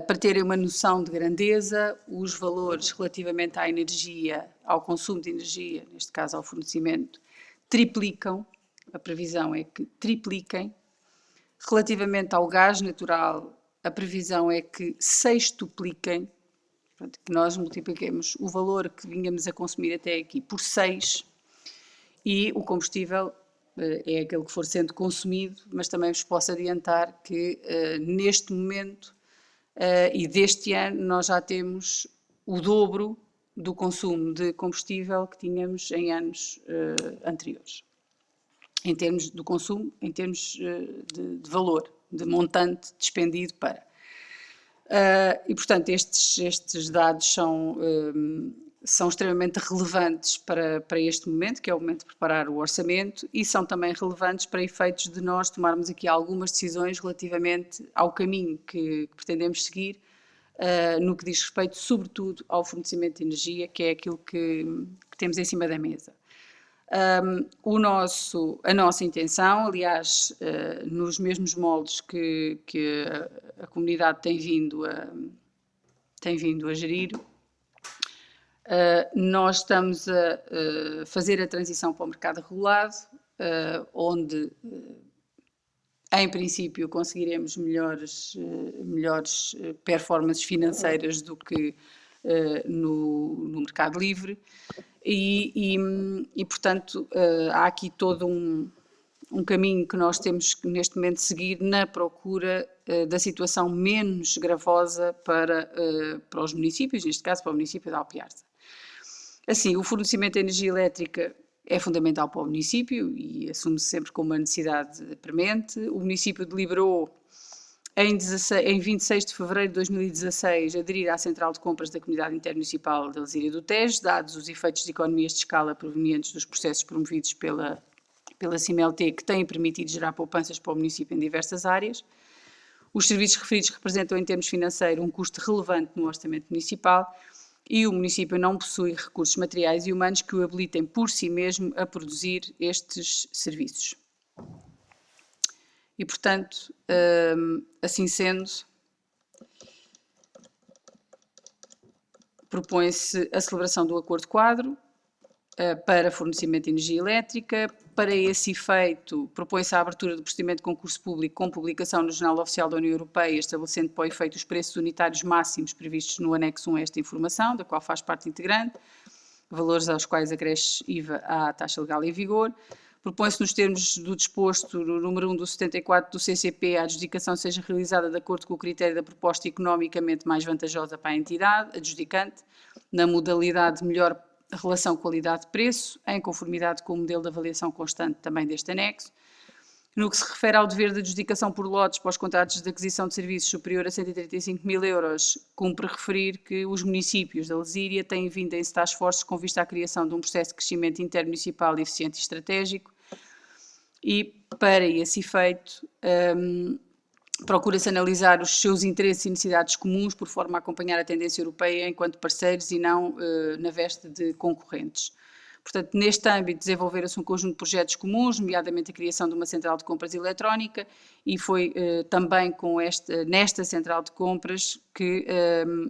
Para terem uma noção de grandeza, os valores relativamente à energia, ao consumo de energia, neste caso ao fornecimento, triplicam, a previsão é que tripliquem. Relativamente ao gás natural, a previsão é que sextupliquem, portanto, que nós multipliquemos o valor que vínhamos a consumir até aqui por 6, e o combustível é aquele que for sendo consumido, mas também vos posso adiantar que neste momento e deste ano nós já temos o dobro do consumo de combustível que tínhamos em anos anteriores. Em termos do consumo, em termos de valor, de montante despendido para. E, portanto, estes dados são extremamente relevantes para este momento, que é o momento de preparar o orçamento, e são também relevantes para efeitos de nós tomarmos aqui algumas decisões relativamente ao caminho que pretendemos seguir, no que diz respeito, sobretudo, ao fornecimento de energia, que é aquilo que temos em cima da mesa. A nossa intenção, aliás, nos mesmos moldes que a comunidade tem vindo a gerir, nós estamos a fazer a transição para o mercado regulado, onde, em princípio, conseguiremos melhores performances financeiras do que no mercado livre. E, portanto, há aqui todo um caminho que nós temos que neste momento seguir na procura da situação menos gravosa para os municípios, neste caso para o município de Alpiarça. Assim, o fornecimento de energia elétrica é fundamental para o município e assume-se sempre como uma necessidade premente. O município deliberou em 26 de fevereiro de 2016, aderir à Central de Compras da Comunidade Intermunicipal de Alzira do Tejo, dados os efeitos de economias de escala provenientes dos processos promovidos pela CIMLT, que têm permitido gerar poupanças para o município em diversas áreas. Os serviços referidos representam, em termos financeiros, um custo relevante no orçamento municipal e o município não possui recursos materiais e humanos que o habilitem por si mesmo a produzir estes serviços. E, portanto, assim sendo, propõe-se a celebração do acordo quadro para fornecimento de energia elétrica. Para esse efeito, propõe-se a abertura do procedimento de concurso público com publicação no Jornal Oficial da União Europeia, estabelecendo para o efeito os preços unitários máximos previstos no anexo 1 a esta informação, da qual faz parte integrante, valores aos quais acresce IVA à taxa legal em vigor. Propõe-se, nos termos do disposto no número 1 do 74 do CCP, a adjudicação seja realizada de acordo com o critério da proposta economicamente mais vantajosa para a entidade adjudicante, na modalidade de melhor relação qualidade-preço, em conformidade com o modelo de avaliação constante também deste anexo. No que se refere ao dever de adjudicação por lotes para os contratos de aquisição de serviços superior a 135.000 euros, cumpre referir que os municípios da Lesíria têm vindo a encetar esforços com vista à criação de um processo de crescimento intermunicipal eficiente e estratégico e, para esse efeito, procura-se analisar os seus interesses e necessidades comuns por forma a acompanhar a tendência europeia enquanto parceiros e não na veste de concorrentes. Portanto, neste âmbito, desenvolveram-se um conjunto de projetos comuns, nomeadamente a criação de uma central de compras eletrónica, e foi também nesta central de compras que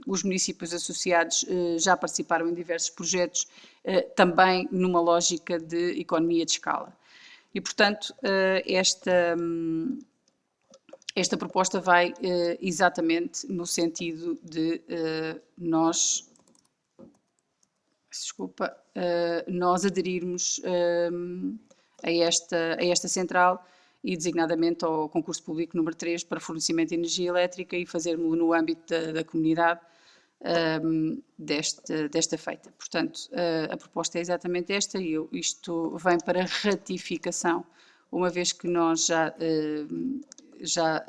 os municípios associados já participaram em diversos projetos, também numa lógica de economia de escala. E, portanto, esta proposta vai exatamente no sentido de nós aderirmos a esta central e designadamente ao concurso público número 3 para fornecimento de energia elétrica e fazermos no âmbito da comunidade desta feita. Portanto, a proposta é exatamente esta e isto vem para ratificação, uma vez que nós já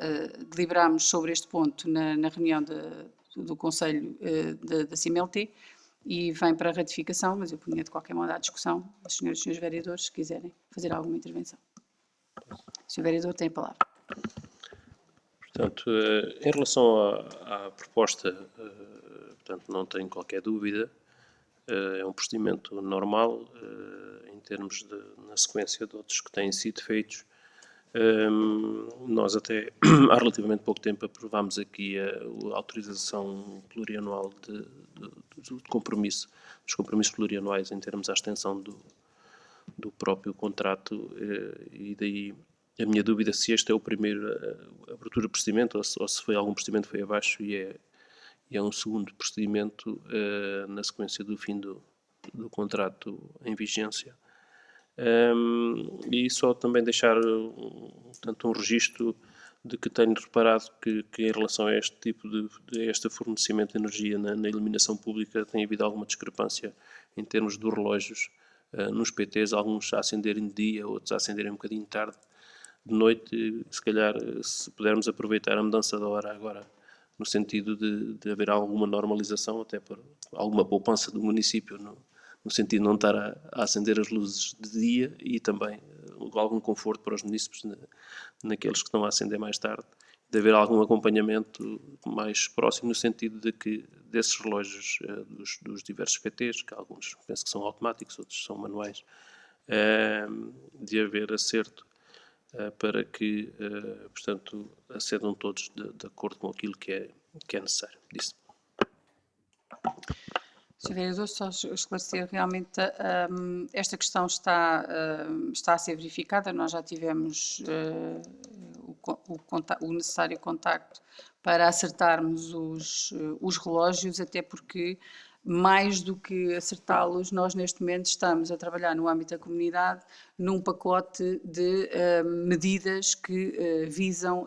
deliberámos sobre este ponto na reunião do Conselho da CIMLT e vem para ratificação, mas eu punha de qualquer modo à discussão as senhoras e senhores vereadores, se quiserem fazer alguma intervenção. O senhor vereador tem a palavra. Portanto, em relação à proposta, portanto, não tenho qualquer dúvida, é um procedimento normal em termos na sequência de outros que têm sido feitos. Nós até há relativamente pouco tempo aprovámos aqui a autorização plurianual dos compromissos plurianuais em termos da extensão do próprio contrato e daí a minha dúvida se este é o primeiro abertura de procedimento ou se foi algum procedimento que foi abaixo e é um segundo procedimento na sequência do fim do contrato em vigência. E só também deixar um registro de que tenho reparado que em relação a este tipo este fornecimento de energia na iluminação pública tem havido alguma discrepância em termos dos relógios nos PTs, alguns a acenderem de dia, outros a acenderem um bocadinho tarde, de noite. Se calhar, se pudermos aproveitar a mudança da hora agora, no sentido de haver alguma normalização, até por alguma poupança do município, no sentido de não estar a acender as luzes de dia e também algum conforto para os munícipes naqueles que estão a acender mais tarde, de haver algum acompanhamento mais próximo no sentido de que desses relógios dos diversos PTs, que alguns penso que são automáticos, outros são manuais, de haver acerto para que, portanto, acedam todos de acordo com aquilo que é necessário. Disso. Sr. Vereador, só esclarecer, realmente esta questão está a ser verificada, nós já tivemos o necessário contacto para acertarmos os relógios, até porque, mais do que acertá-los, nós neste momento estamos a trabalhar no âmbito da comunidade num pacote de medidas que visam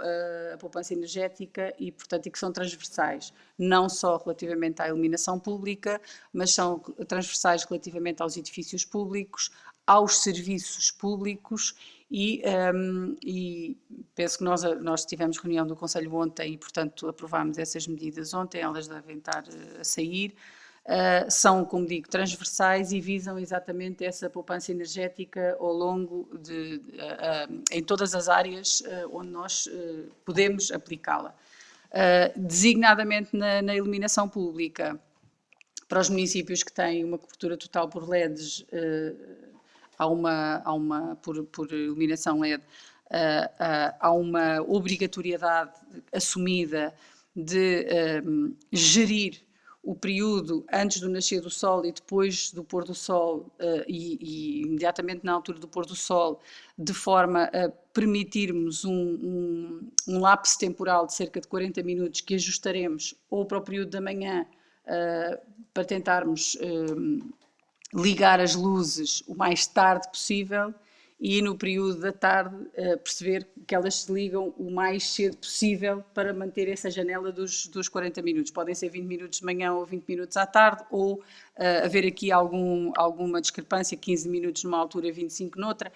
a poupança energética e, portanto, que são transversais, não só relativamente à iluminação pública, mas são transversais relativamente aos edifícios públicos, aos serviços públicos e penso que nós tivemos reunião do Conselho ontem e, portanto, aprovámos essas medidas ontem, elas devem estar a sair. São, como digo, transversais e visam exatamente essa poupança energética ao longo em todas as áreas onde nós podemos aplicá-la. Designadamente na iluminação pública, para os municípios que têm uma cobertura total por LEDs, por iluminação LED, há uma obrigatoriedade assumida de gerir o período antes do nascer do sol e depois do pôr do sol e imediatamente na altura do pôr do sol, de forma a permitirmos um lapso temporal de cerca de 40 minutos que ajustaremos ou para o período da manhã para tentarmos ligar as luzes o mais tarde possível e no período da tarde perceber que elas se ligam o mais cedo possível para manter essa janela dos 40 minutos. Podem ser 20 minutos de manhã ou 20 minutos à tarde, ou haver aqui alguma discrepância, 15 minutos numa altura, 25 noutra.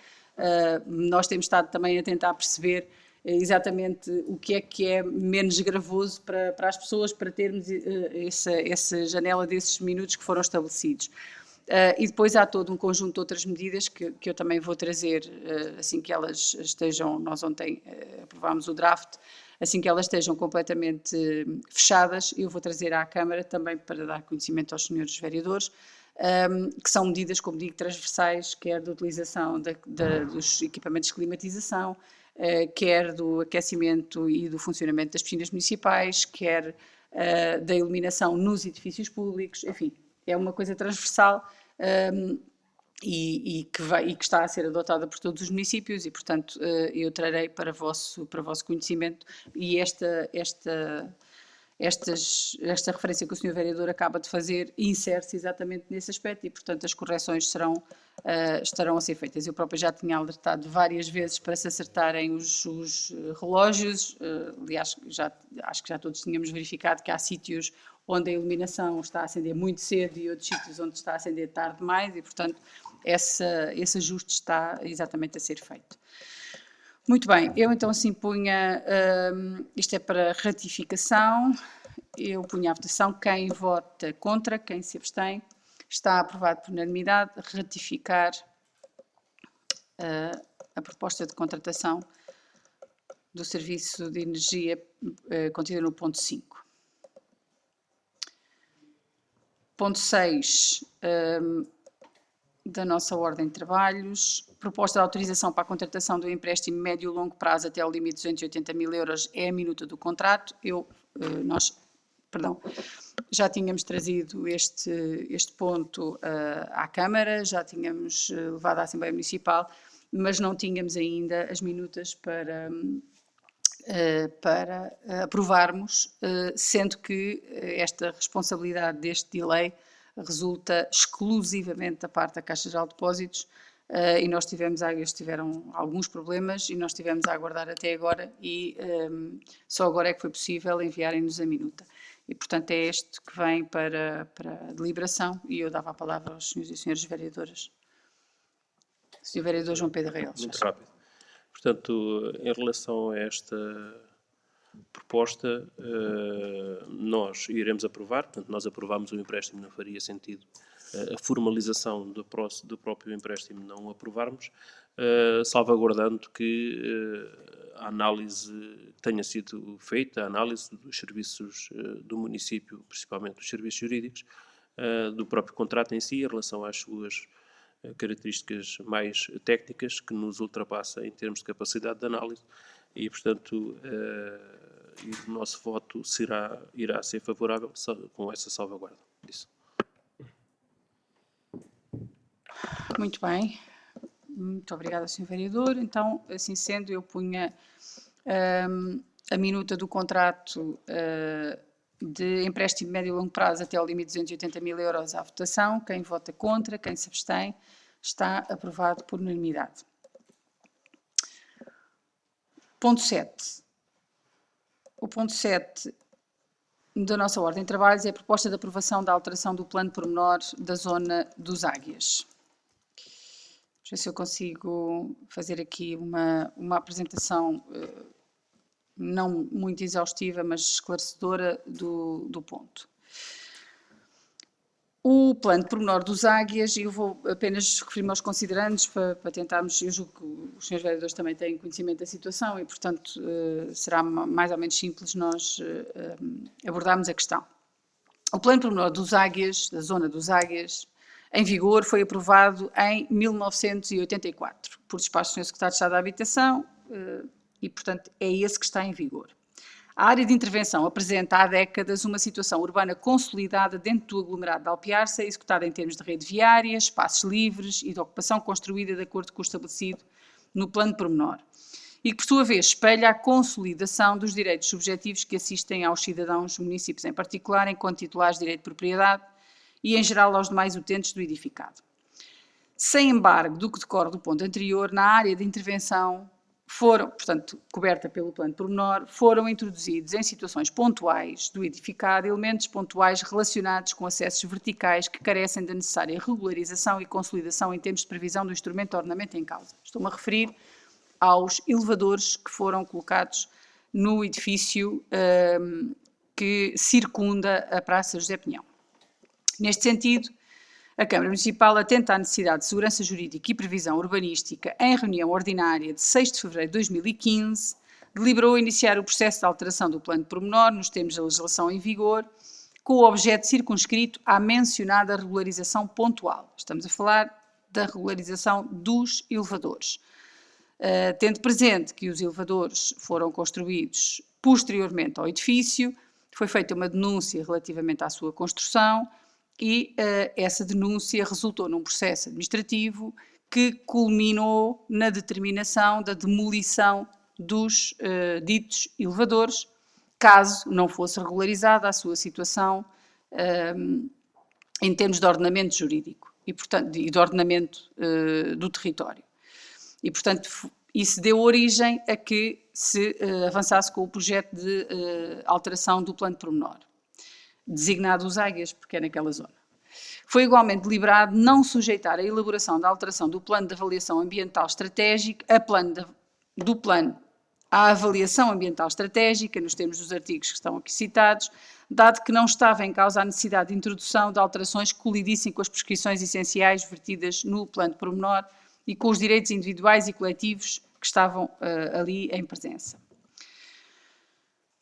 Nós temos estado também a tentar perceber exatamente o que é menos gravoso para as pessoas, para termos essa janela desses minutos que foram estabelecidos. E depois há todo um conjunto de outras medidas que eu também vou trazer assim que elas estejam, nós ontem aprovámos o draft, assim que elas estejam completamente fechadas, eu vou trazer à Câmara também para dar conhecimento aos senhores vereadores, que são medidas, como digo, transversais, quer da utilização dos equipamentos de climatização, quer do aquecimento e do funcionamento das piscinas municipais, quer da iluminação nos edifícios públicos, enfim. É uma coisa transversal e que está a ser adotada por todos os municípios e, portanto, eu trarei para vosso conhecimento e esta referência que o Sr. Vereador acaba de fazer insere-se exatamente nesse aspecto e, portanto, as correções estarão a ser feitas. Eu própria já tinha alertado várias vezes para se acertarem os relógios, aliás, acho que já todos tínhamos verificado que há sítios onde a iluminação está a acender muito cedo e outros sítios onde está a acender tarde demais e, portanto, esse ajuste está exatamente a ser feito. Muito bem, eu então assim punha, isto é para ratificação, eu punha a votação, quem vota contra, quem se abstém, está aprovado por unanimidade, ratificar a proposta de contratação do Serviço de Energia contida no ponto 5. Ponto 6 da nossa ordem de trabalhos, proposta de autorização para a contratação do empréstimo médio e longo prazo até ao limite de 280 mil euros é a minuta do contrato. Nós já tínhamos trazido este ponto à Câmara, já tínhamos levado à Assembleia Municipal, mas não tínhamos ainda as minutas para aprovarmos, sendo que esta responsabilidade deste delay resulta exclusivamente da parte da Caixa Geral de Depósitos e eles tiveram alguns problemas e nós tivemos a aguardar até agora e só agora é que foi possível enviarem-nos a minuta. E, portanto, é este que vem para a deliberação e eu dava a palavra aos senhores e senhores vereadoras. Senhor Vereador João Pedro Real. Muito rápido. Portanto, em relação a esta proposta, nós iremos aprovar, portanto, nós aprovamos o empréstimo, não faria sentido a formalização do próprio empréstimo não aprovarmos, salvaguardando que a análise tenha sido feita, a análise dos serviços do município, principalmente dos serviços jurídicos, do próprio contrato em si, em relação às suas características mais técnicas, que nos ultrapassa em termos de capacidade de análise e, portanto, o nosso voto irá ser favorável com essa salvaguarda disso. Muito bem. Muito obrigada, Sr. Vereador. Então, assim sendo, eu punha a minuta do contrato de empréstimo médio e longo prazo até ao limite de 280 mil euros à votação. Quem vota contra, quem se abstém, está aprovado por unanimidade. Ponto 7. O ponto 7 da nossa ordem de trabalhos é a proposta de aprovação da alteração do plano pormenor da zona dos Águias. Deixa eu ver se eu consigo fazer aqui uma apresentação não muito exaustiva, mas esclarecedora do ponto. O plano de pormenor dos Águias, eu vou apenas referir-me aos considerandos para tentarmos, eu julgo que os senhores vereadores também têm conhecimento da situação e, portanto, será mais ou menos simples nós abordarmos a questão. O plano de pormenor dos Águias, da zona dos Águias, em vigor, foi aprovado em 1984 por despacho do Sr. Secretário de Estado da Habitação e, portanto, é esse que está em vigor. A área de intervenção apresenta há décadas uma situação urbana consolidada dentro do aglomerado de Alpiarça, executada em termos de rede viária, espaços livres e de ocupação construída de acordo com o estabelecido no plano pormenor, e que, por sua vez, espelha a consolidação dos direitos subjetivos que assistem aos cidadãos municípios em particular, enquanto titulares de direito de propriedade e, em geral, aos demais utentes do edificado. Sem embargo do que decorre do ponto anterior, na área de intervenção foram, portanto, coberta pelo plano pormenor, foram introduzidos em situações pontuais do edificado elementos pontuais relacionados com acessos verticais que carecem da necessária regularização e consolidação em termos de previsão do instrumento de ordenamento em causa. Estou-me a referir aos elevadores que foram colocados no edifício que circunda a Praça José Pinhão. Neste sentido, a Câmara Municipal, atenta à necessidade de segurança jurídica e previsão urbanística, em reunião ordinária de 6 de fevereiro de 2015, deliberou iniciar o processo de alteração do plano de pormenor nos termos da legislação em vigor, com o objeto circunscrito à mencionada regularização pontual. Estamos a falar da regularização dos elevadores. Tendo presente que os elevadores foram construídos posteriormente ao edifício, foi feita uma denúncia relativamente à sua construção, e essa denúncia resultou num processo administrativo que culminou na determinação da demolição dos ditos elevadores, caso não fosse regularizada a sua situação em termos de ordenamento jurídico e, portanto, e de ordenamento do território. E, portanto, isso deu origem a que se avançasse com o projeto de alteração do plano de pormenor, designado os Águias, porque é naquela zona. Foi igualmente deliberado não sujeitar a elaboração da alteração do plano de avaliação ambiental estratégica do plano à avaliação ambiental estratégica, nos termos dos artigos que estão aqui citados, dado que não estava em causa a necessidade de introdução de alterações que colidissem com as prescrições essenciais vertidas no plano de pormenor e com os direitos individuais e coletivos que estavam ali em presença.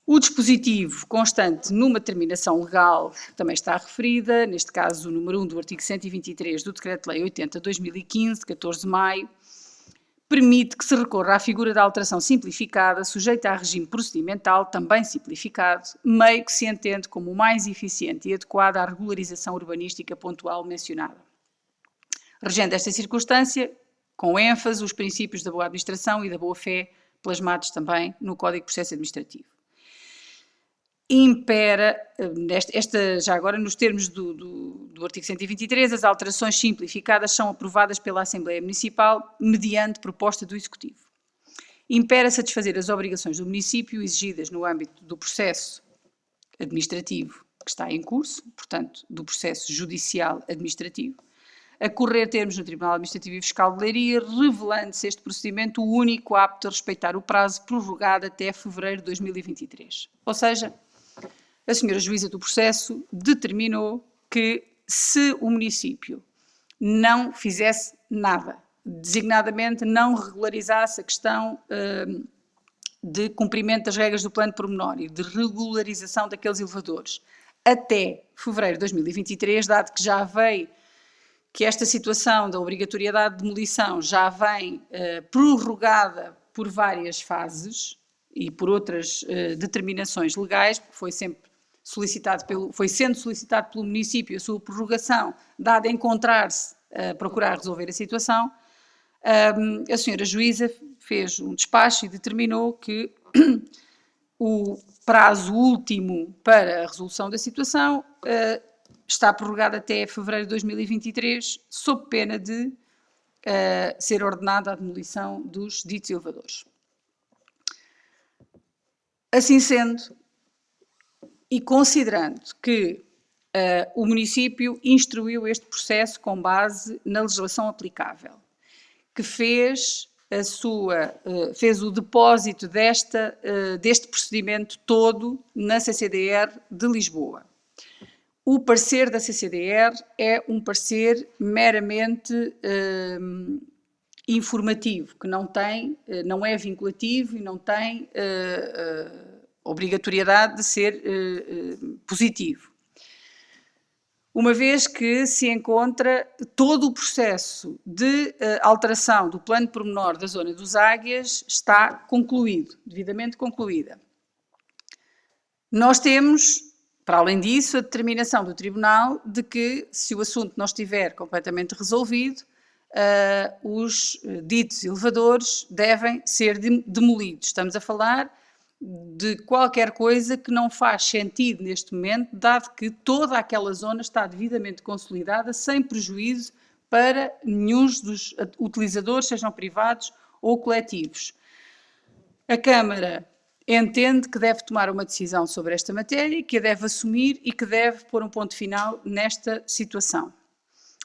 O dispositivo constante numa determinação legal também está referida, neste caso o número 1 do artigo 123 do Decreto-Lei 80/2015, de 14 de maio, permite que se recorra à figura da alteração simplificada, sujeita a regime procedimental, também simplificado, meio que se entende como o mais eficiente e adequado à regularização urbanística pontual mencionada. Regendo esta circunstância, com ênfase, os princípios da boa administração e da boa-fé, plasmados também no Código de Processo Administrativo. Impera, já agora nos termos do artigo 123, as alterações simplificadas são aprovadas pela Assembleia Municipal mediante proposta do Executivo. Impera satisfazer as obrigações do município exigidas no âmbito do processo administrativo que está em curso, portanto, do processo judicial administrativo, a correr termos no Tribunal Administrativo e Fiscal de Leiria, revelando-se este procedimento o único apto a respeitar o prazo prorrogado até fevereiro de 2023. Ou seja, a senhora juíza do processo determinou que se o município não fizesse nada, designadamente não regularizasse a questão de cumprimento das regras do plano de pormenor e de regularização daqueles elevadores até fevereiro de 2023, dado que já veio que esta situação da obrigatoriedade de demolição já vem prorrogada por várias fases e por outras determinações legais, porque foi sendo solicitado pelo município a sua prorrogação, dada a encontrar-se a procurar resolver a situação, a senhora juíza fez um despacho e determinou que o prazo último para a resolução da situação está prorrogado até fevereiro de 2023, sob pena de ser ordenada a demolição dos ditos elevadores. Assim sendo, e considerando que o município instruiu este processo com base na legislação aplicável, que fez o depósito deste procedimento todo na CCDR de Lisboa. O parecer da CCDR é um parecer meramente informativo, que não é vinculativo e não tem obrigatoriedade de ser positivo. uma vez que se encontra todo o processo de alteração do plano pormenor da zona dos Águias está concluído, devidamente concluída. Nós temos, para além disso, a determinação do Tribunal de que, se o assunto não estiver completamente resolvido, os ditos elevadores devem ser demolidos. Estamos a falar de qualquer coisa que não faz sentido neste momento, dado que toda aquela zona está devidamente consolidada, sem prejuízo para nenhum dos utilizadores, sejam privados ou coletivos. A Câmara entende que deve tomar uma decisão sobre esta matéria, que a deve assumir e que deve pôr um ponto final nesta situação.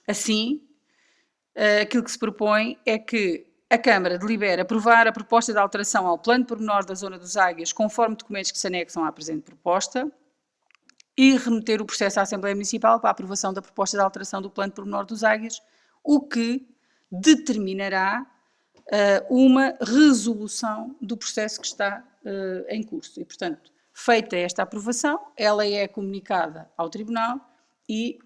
Assim, aquilo que se propõe é que a Câmara delibera aprovar a proposta de alteração ao plano pormenor da zona dos Águias, conforme documentos que se anexam à presente proposta, e remeter o processo à Assembleia Municipal para a aprovação da proposta de alteração do plano pormenor dos Águias, o que determinará uma resolução do processo que está em curso. E, portanto, feita esta aprovação, ela é comunicada ao Tribunal e,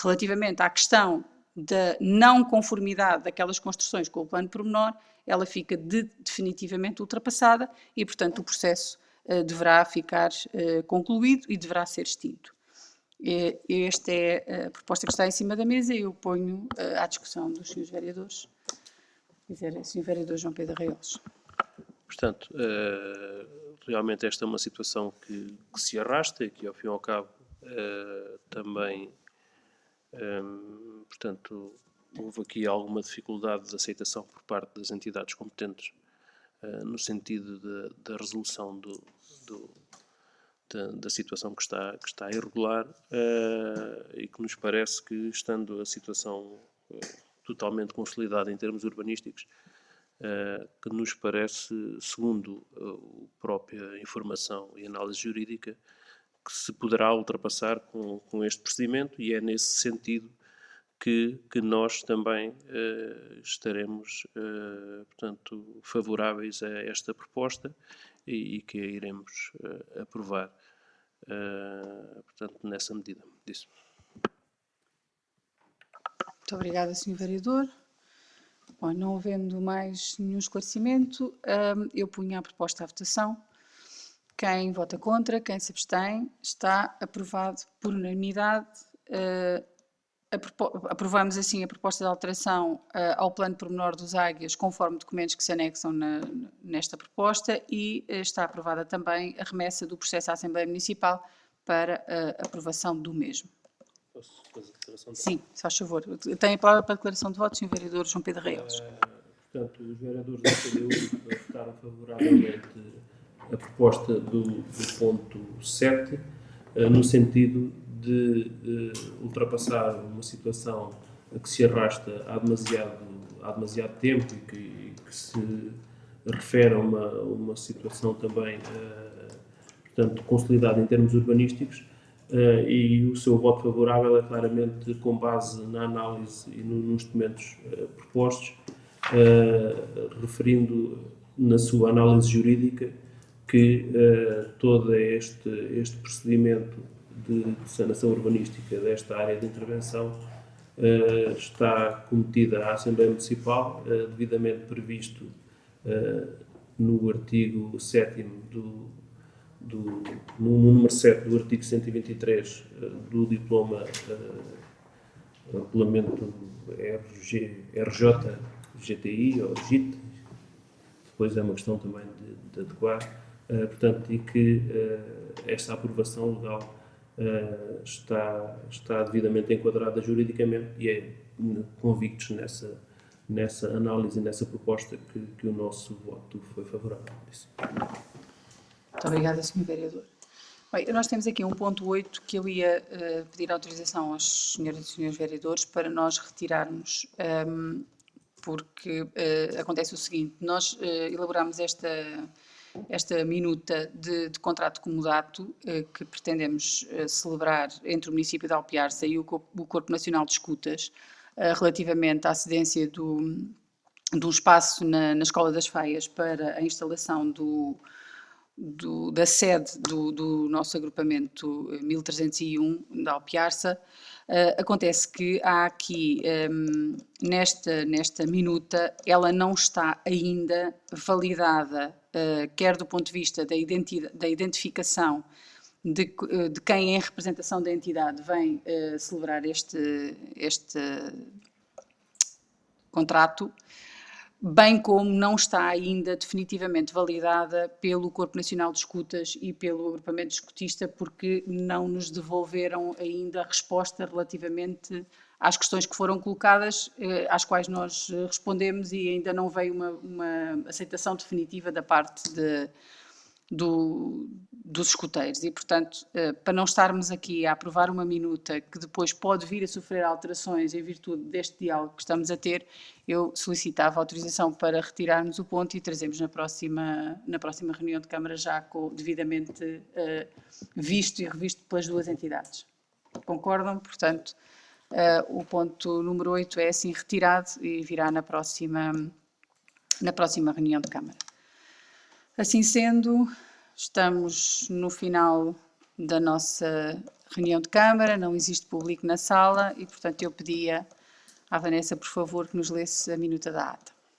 relativamente à questão da não conformidade daquelas construções com o plano pormenor, ela fica definitivamente ultrapassada e, portanto, o processo deverá ficar concluído e deverá ser extinto. Esta é a proposta que está em cima da mesa e eu ponho à discussão dos senhores vereadores. Sr. Vereador João Pedro Reiolos. Portanto, realmente esta é uma situação que se arrasta e que, ao fim e ao cabo, também, portanto, houve aqui alguma dificuldade de aceitação por parte das entidades competentes no sentido da resolução da situação que está irregular e que nos parece que, estando a situação totalmente consolidada em termos urbanísticos, que nos parece, segundo a própria informação e análise jurídica, que se poderá ultrapassar com este procedimento, e é nesse sentido que nós também estaremos, portanto, favoráveis a esta proposta e que a iremos aprovar, portanto, nessa medida disso. Muito obrigada, Sr. Vereador. Bom, não havendo mais nenhum esclarecimento, eu punho a proposta à votação. Quem vota contra, quem se abstém, está aprovado por unanimidade. Aprovamos assim a proposta de alteração ao plano pormenor dos Águias, conforme documentos que se anexam nesta proposta, e está aprovada também a remessa do processo à Assembleia Municipal para a aprovação do mesmo. Posso fazer a declaração de voto? Sim, se faz favor. Tenho a palavra para a declaração de voto, Sr. Vereador João Pedro Reiolos. Portanto, os vereadores da CDU votaram favoravelmente a proposta do ponto 7, no sentido de ultrapassar uma situação que se arrasta há demasiado tempo e que se refere a uma situação também, portanto, consolidada em termos urbanísticos, e o seu voto favorável é claramente com base na análise e nos documentos propostos, referindo na sua análise jurídica que todo este procedimento de sanação urbanística desta área de intervenção está cometida à Assembleia Municipal, devidamente previsto no artigo 7º no número 7 do artigo 123 do diploma regulamento RJ-GTI ou GIT, depois é uma questão também de adequar, portanto, e que esta aprovação legal está devidamente enquadrada juridicamente e é convictos nessa análise e nessa proposta que o nosso voto foi favorável. Muito obrigada, Sr. Vereador. Bem, nós temos aqui um ponto 8 que eu ia pedir autorização aos senhores e senhores vereadores para nós retirarmos, porque acontece o seguinte: nós elaboramos esta minuta de contrato de comodato que pretendemos celebrar entre o município de Alpiarça e o Corpo Nacional de Escutas, relativamente à cedência de um espaço na Escola das Faias para a instalação do da sede do nosso agrupamento 1301 da Alpiarça. Acontece que há aqui, nesta minuta, ela não está ainda validada, quer do ponto de vista da identificação de quem, em representação da entidade, vem celebrar este contrato, bem como não está ainda definitivamente validada pelo Corpo Nacional de Escutas e pelo agrupamento escutista, porque não nos devolveram ainda a resposta relativamente às questões que foram colocadas, às quais nós respondemos, e ainda não veio uma aceitação definitiva da parte dos escuteiros. E, portanto, para não estarmos aqui a aprovar uma minuta que depois pode vir a sofrer alterações em virtude deste diálogo que estamos a ter, eu solicitava autorização para retirarmos o ponto e trazemos na próxima reunião de Câmara, já devidamente visto e revisto pelas duas entidades. Concordam? Portanto, o ponto número 8 é assim retirado e virá na próxima reunião de Câmara. Assim sendo, estamos no final da nossa reunião de Câmara, não existe público na sala e, portanto, eu pedia à Vanessa, por favor, que nos lesse a minuta da ata.